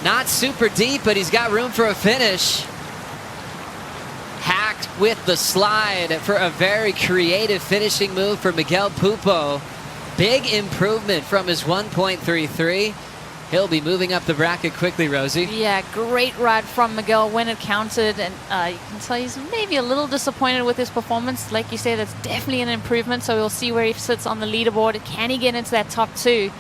[SPEAKER 5] Not super deep, but he's got room for a finish. Hacked with the slide for a very creative finishing move for Miguel Pupo. Big improvement from his 1.33. He'll be moving up the bracket quickly, Rosie.
[SPEAKER 6] Yeah, great ride from Miguel when it counted. And you can tell he's maybe a little disappointed with his performance. Like you said, it's definitely an improvement. So we'll see where he sits on the leaderboard. Can he get into that top 2?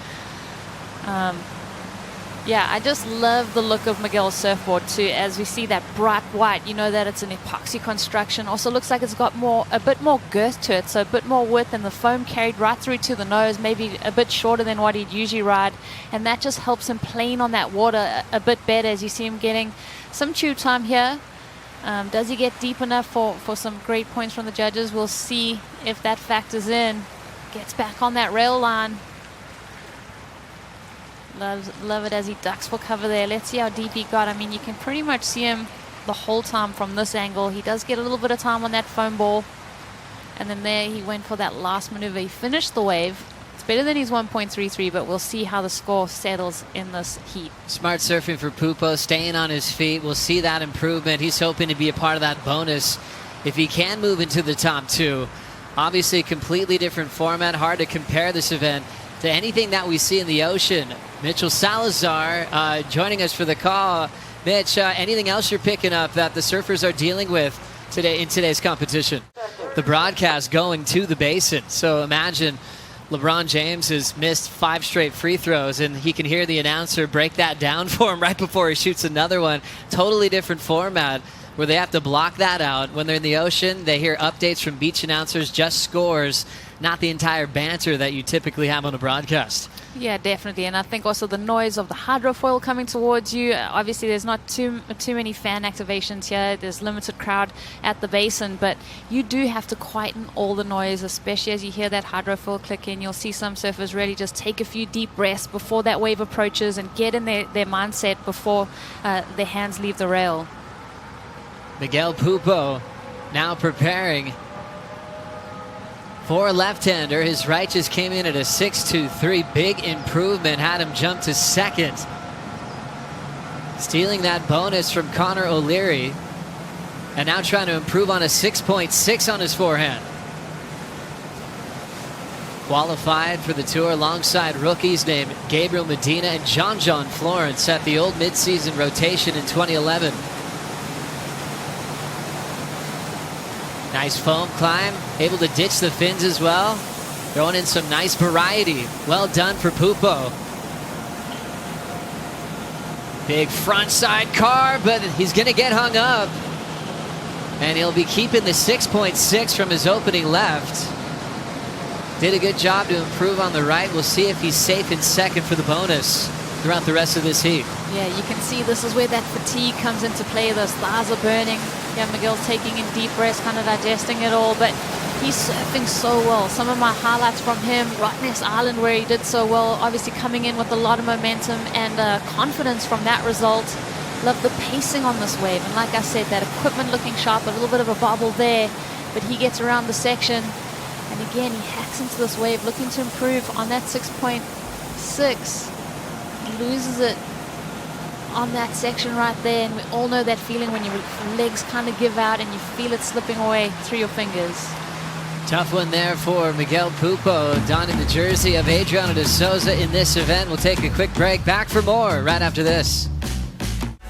[SPEAKER 6] Yeah, I just love the look of Miguel's surfboard too. As we see that bright white, you know that it's an epoxy construction. Also looks like it's got a bit more girth to it, so a bit more width, and the foam carried right through to the nose, maybe a bit shorter than what he'd usually ride, and that just helps him plane on that water a bit better as you see him getting some tube time here. Does he get deep enough for some great points from the judges? We'll see if that factors in. Gets back on that rail line. Love it as he ducks for cover there. Let's see how deep he got. I mean, you can pretty much see him the whole time from this angle. He does get a little bit of time on that foam ball. And then there he went for that last maneuver. He finished the wave. It's better than his 1.33, but we'll see how the score settles in this heat.
[SPEAKER 5] Smart surfing for Pupo, staying on his feet. We'll see that improvement. He's hoping to be a part of that bonus if he can move into the top 2. Obviously, a completely different format. Hard to compare this event to anything that we see in the ocean. Mitchell Salazar joining us for the call. Mitch, anything else you're picking up that the surfers are dealing with today in today's competition? The broadcast going to the basin. So imagine LeBron James has missed 5 straight free throws, and he can hear the announcer break that down for him right before he shoots another one. Totally different format where they have to block that out. When they're in the ocean, they hear updates from beach announcers, just scores, not the entire banter that you typically have on a broadcast.
[SPEAKER 6] Yeah, definitely. And I think also the noise of the hydrofoil coming towards you. Obviously, there's not too many fan activations here. There's limited crowd at the basin, but you do have to quieten all the noise, especially as you hear that hydrofoil click in. You'll see some surfers really just take a few deep breaths before that wave approaches and get in their mindset before their hands leave the rail.
[SPEAKER 5] Miguel Pupo now preparing for a left-hander. His right just came in at a 6.23. Big improvement. Had him jump to second. Stealing that bonus from Kanoa Igarashi. And now trying to improve on a 6.6 on his forehand. Qualified for the tour alongside rookies named Gabriel Medina and John Florence at the old mid-season rotation in 2011. Nice foam climb, able to ditch the fins as well. Throwing in some nice variety. Well done for Pupo. Big front side carve, but he's going to get hung up. And he'll be keeping the 6.6 from his opening left. Did a good job to improve on the right. We'll see if he's safe in second for the bonus throughout the rest of this heat.
[SPEAKER 6] Yeah, you can see this is where that fatigue comes into play. Those thighs are burning. Yeah, Miguel's taking in deep breaths, kind of digesting it all, but he's surfing so well. Some of my highlights from him, Rottnest Island, where he did so well, obviously coming in with a lot of momentum and confidence from that result. Love the pacing on this wave, and like I said, that equipment looking sharp, a little bit of a bobble there, but he gets around the section, and again, he hacks into this wave, looking to improve on that 6.6. Loses it on that section right there, and we all know that feeling when your legs kind of give out and you feel it slipping away through your fingers.
[SPEAKER 5] Tough one there for Miguel Pupo, donning the jersey of Adriano de Souza in this event. We'll take a quick break. Back for more right after this.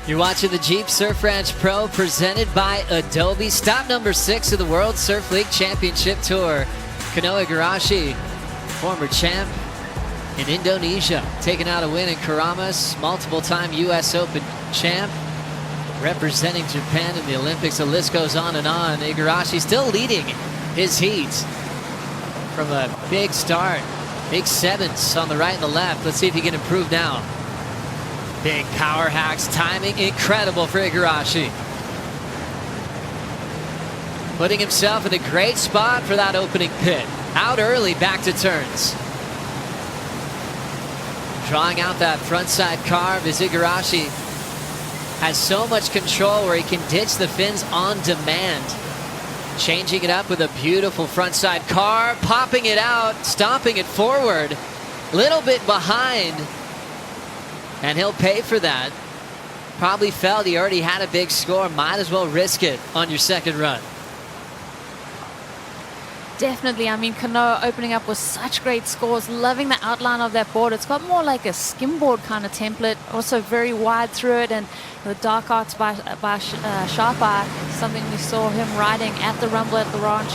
[SPEAKER 5] You're watching the Jeep Surf Ranch Pro presented by Adobe. Stop number 6 of the World Surf League Championship Tour. Kanoa Igarashi, former champ in Indonesia, taking out a win in Karamas, multiple-time U.S. Open champ, representing Japan in the Olympics. The list goes on and on. Igarashi still leading his heat from a big start. Big sevens on the right and the left. Let's see if he can improve now. Big power hacks, timing incredible for Igarashi. Putting himself in a great spot for that opening pit. Out early, back to turns. Drawing out that frontside carve as Igarashi has so much control where he can ditch the fins on demand. Changing it up with a beautiful frontside carve, popping it out, stomping it forward. Little bit behind. And he'll pay for that. Probably felt he already had a big score. Might as well risk it on your second run.
[SPEAKER 6] Definitely. I mean, Kanoa opening up with such great scores. Loving the outline of that board. It's got more like a skimboard kind of template. Also very wide through it. And the dark arts by Sharp Eye. Something we saw him riding at the Rumble at the Ranch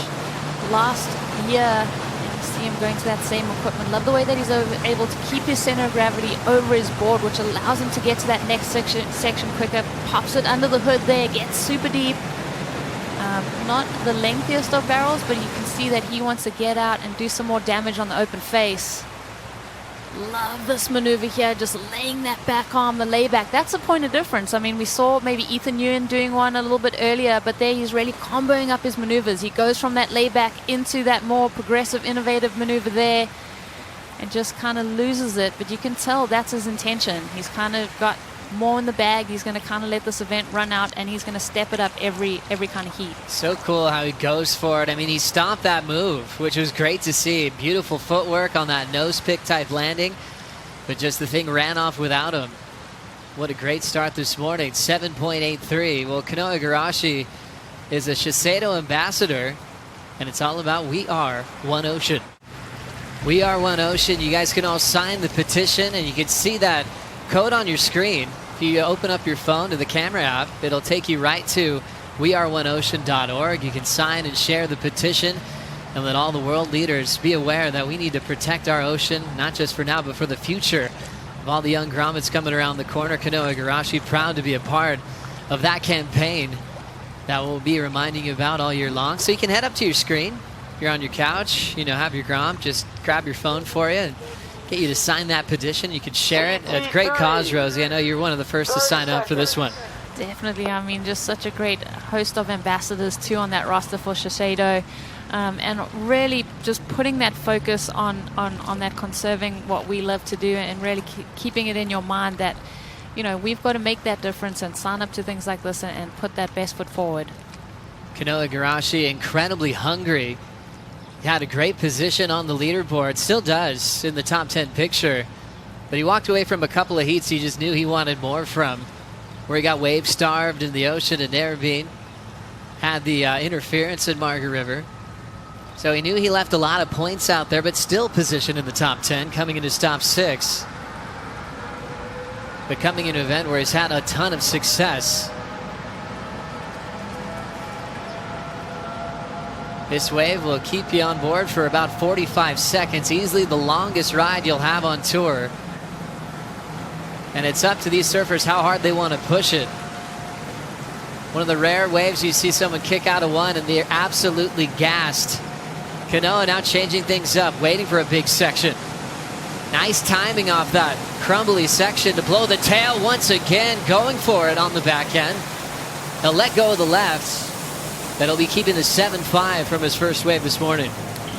[SPEAKER 6] last year. And you see him going to that same equipment. Love the way that he's able to keep his center of gravity over his board, which allows him to get to that next section quicker. Pops it under the hood there. Gets super deep. Not the lengthiest of barrels, but you can see that he wants to get out and do some more damage on the open face. Love this maneuver here, just laying that back arm, the layback. That's a point of difference. I mean, we saw maybe N.Young doing one a little bit earlier, but there he's really comboing up his maneuvers. He goes from that layback into that more progressive, innovative maneuver there and just kind of loses it. But you can tell that's his intention. He's kind of got more in the bag. He's going to kind of let this event run out, and he's going to step it up every kind of heat.
[SPEAKER 5] So cool how he goes for it. I mean, he stomped that move, which was great to see. Beautiful footwork on that nose pick type landing, but just the thing ran off without him. What a great start this morning. 7.83. Well, Kanoa Igarashi is a Shiseido ambassador, and it's all about We Are One Ocean. We Are One Ocean. You guys can all sign the petition, and you can see that code on your screen. If you open up your phone to the camera app, it'll take you right to weareoneocean.org. You can sign and share the petition and let all the world leaders be aware that we need to protect our ocean, not just for now, but for the future of all the young grommets coming around the corner. Kanoa Igarashi proud to be a part of that campaign that we'll be reminding you about all year long. So you can head up to your screen. You're on your couch, have your grom, just grab your phone for you and get you to sign that petition. You can share it. A great cause, Rosie. I know you're one of the first to sign up for this one.
[SPEAKER 6] Definitely. I mean, just such a great host of ambassadors too on that roster for Shiseido, and really just putting that focus on that conserving what we love to do, and really keeping it in your mind that we've got to make that difference and sign up to things like this and put that best foot forward.
[SPEAKER 5] Kanoa Igarashi incredibly hungry. He had a great position on the leaderboard, still does in the top 10 picture, but he walked away from a couple of heats he just knew he wanted more from, where he got wave starved in the ocean at Narrabeen, had the interference in Margaret River. So he knew he left a lot of points out there, but still positioned in the top 10, coming into top 6. But coming in an event where he's had a ton of success. This wave will keep you on board for about 45 seconds, easily the longest ride you'll have on tour. And it's up to these surfers how hard they want to push it. One of the rare waves you see someone kick out of one and they're absolutely gassed. Kanoa now changing things up, waiting for a big section. Nice timing off that crumbly section to blow the tail once again, going for it on the backhand. He'll let go of the left. That'll be keeping the 7-5 from his first wave this morning.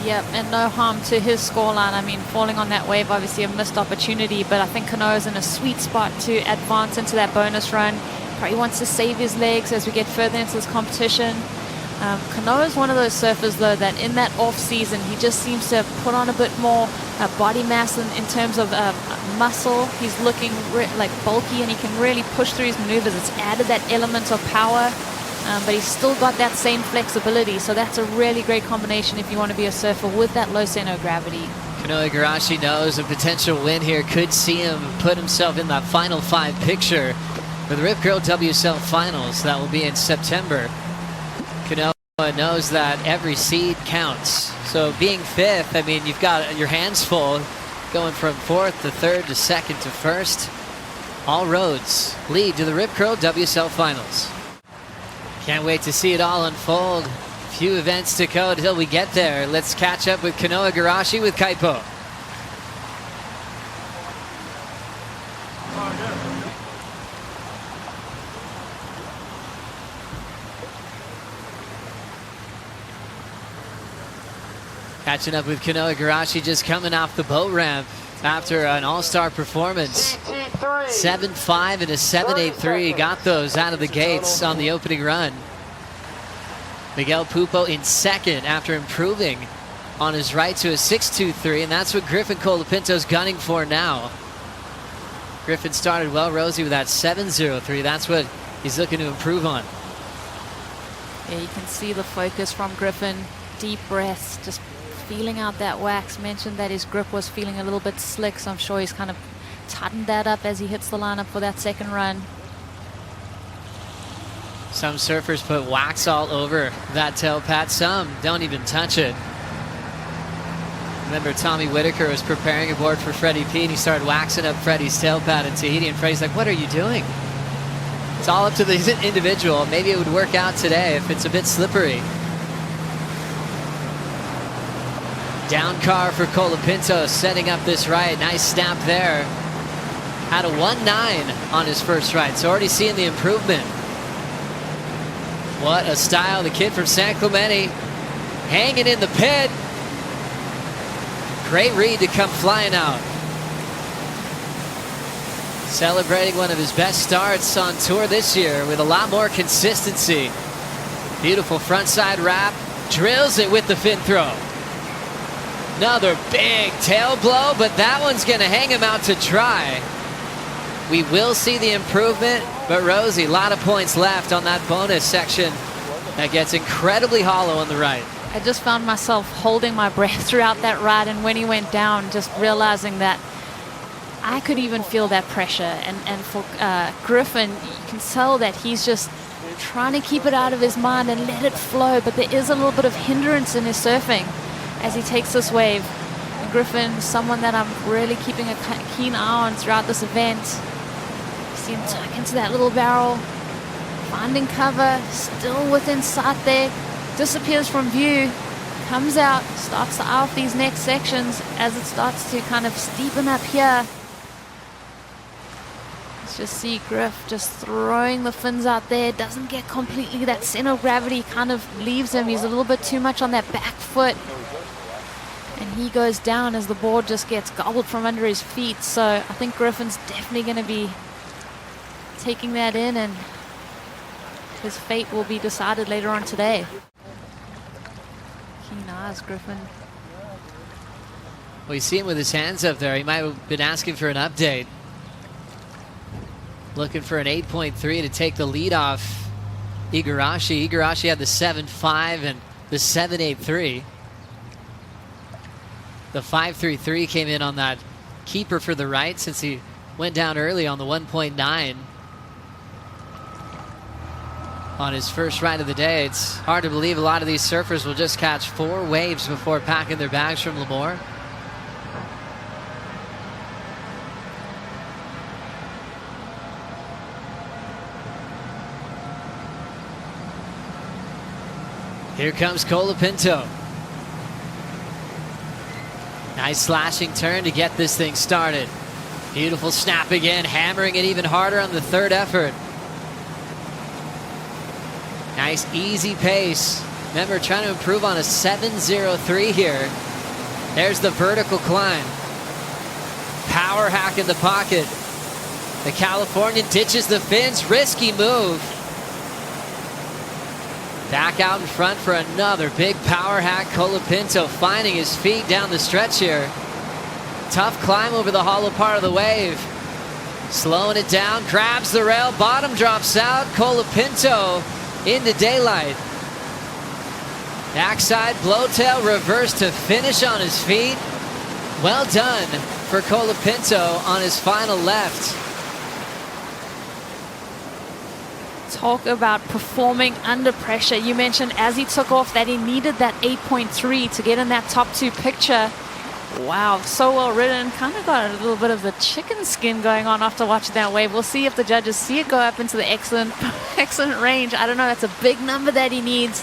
[SPEAKER 6] Yep, and no harm to his scoreline. I mean, falling on that wave, obviously a missed opportunity, but I think Kanoa's in a sweet spot to advance into that bonus run. Probably wants to save his legs as we get further into this competition. Kanoa is one of those surfers, though, that in that off-season, he just seems to put on a bit more body mass in terms of muscle. He's looking like bulky, and he can really push through his maneuvers. It's added that element of power. But he's still got that same flexibility, so that's a really great combination if you want to be a surfer with that low center of gravity.
[SPEAKER 5] Kanoa Igarashi knows a potential win here could see him put himself in that final 5 picture for the Rip Curl WSL Finals. That will be in September. Kanoa knows that every seed counts. So being 5th, I mean, you've got your hands full, going from 4th to 3rd to 2nd to 1st. All roads lead to the Rip Curl WSL Finals. Can't wait to see it all unfold. Few events to go until we get there. Let's catch up with Kanoa Igarashi with Kaipo. Catching up with Kanoa Igarashi, just coming off the boat ramp after an all-star performance. 7.5 and a 7.83. Got those out of the gates on the opening run. Miguel Pupo in second after improving on his right to a 6.23, and that's what Griffin Colapinto's gunning for now. Griffin started well, Rosie, with that 7.03. That's what he's looking to improve on.
[SPEAKER 6] Yeah, you can see the focus from Griffin. Deep breaths, just feeling out that wax. Mentioned that his grip was feeling a little bit slick, so I'm sure he's kind of tightened that up as he hits the lineup for that second run.
[SPEAKER 5] Some surfers put wax all over that tail pad. Some don't even touch it. Remember, Tommy Whitaker was preparing a board for Freddie P, and he started waxing up Freddie's tail pad in Tahiti, and Freddie's like, what are you doing? It's all up to the individual. Maybe it would work out today if it's a bit slippery. Down car for Colapinto, setting up this right. Nice snap there. Had a 1.9 on his first right, so already seeing the improvement. What a style, the kid from San Clemente, hanging in the pit. Great read to come flying out. Celebrating one of his best starts on tour this year with a lot more consistency. Beautiful frontside wrap, drills it with the fin throw. Another big tail blow, but that one's gonna hang him out to dry. We will see the improvement, but Rosie, a lot of points left on that bonus section that gets incredibly hollow on the right.
[SPEAKER 6] I just found myself holding my breath throughout that ride, and when he went down, just realizing that I could even feel that pressure. And for Griffin, you can tell that he's just trying to keep it out of his mind and let it flow, but there is a little bit of hindrance in his surfing as he takes this wave. And Griffin, someone that I'm really keeping a keen eye on throughout this event. You see him tuck into that little barrel, finding cover, still within sight there. Disappears from view, comes out, starts to eye off these next sections as it starts to kind of steepen up here. Let's just see Griff just throwing the fins out there. Doesn't get completely, that center of gravity kind of leaves him. He's a little bit too much on that back foot. And he goes down as the board just gets gobbled from under his feet. So I think Griffin's definitely going to be taking that in, and his fate will be decided later on today. Keen eyes, Griffin.
[SPEAKER 5] Well, you see him with his hands up there. He might have been asking for an update. Looking for an 8.3 to take the lead off Igarashi. Igarashi had the 7.5 and the 7.83. The 5.33 came in on that keeper for the right since he went down early on the 1.9. On his first ride of the day. It's hard to believe a lot of these surfers will just catch 4 waves before packing their bags from Lemoore. Here comes Colapinto. Nice slashing turn to get this thing started. Beautiful snap again, hammering it even harder on the third effort. Nice easy pace. Remember, trying to improve on a 7.03 here. There's the vertical climb. Power hack in the pocket. The Californian ditches the fins. Risky move. Back out in front for another big power hack. Colapinto finding his feet down the stretch here. Tough climb over the hollow part of the wave. Slowing it down, grabs the rail, bottom drops out. Colapinto into daylight. Backside blowtail reverse to finish on his feet. Well done for Colapinto on his final left.
[SPEAKER 6] Talk about performing under pressure. You mentioned as he took off that he needed that 8.3 to get in that top 2 picture. Wow, so well ridden. Kind of got a little bit of the chicken skin going on after watching that wave. We'll see if the judges see it go up into the excellent range. I don't know, that's a big number that he needs.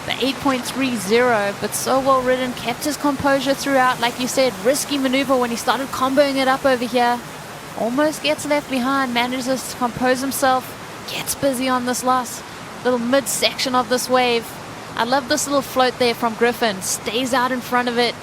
[SPEAKER 6] The 8.30, but so well ridden, kept his composure throughout. Like you said, risky maneuver when he started comboing it up over here. Almost gets left behind, manages to compose himself, gets busy on this last little midsection of this wave. I love this little float there from Griffin. Stays out in front of it,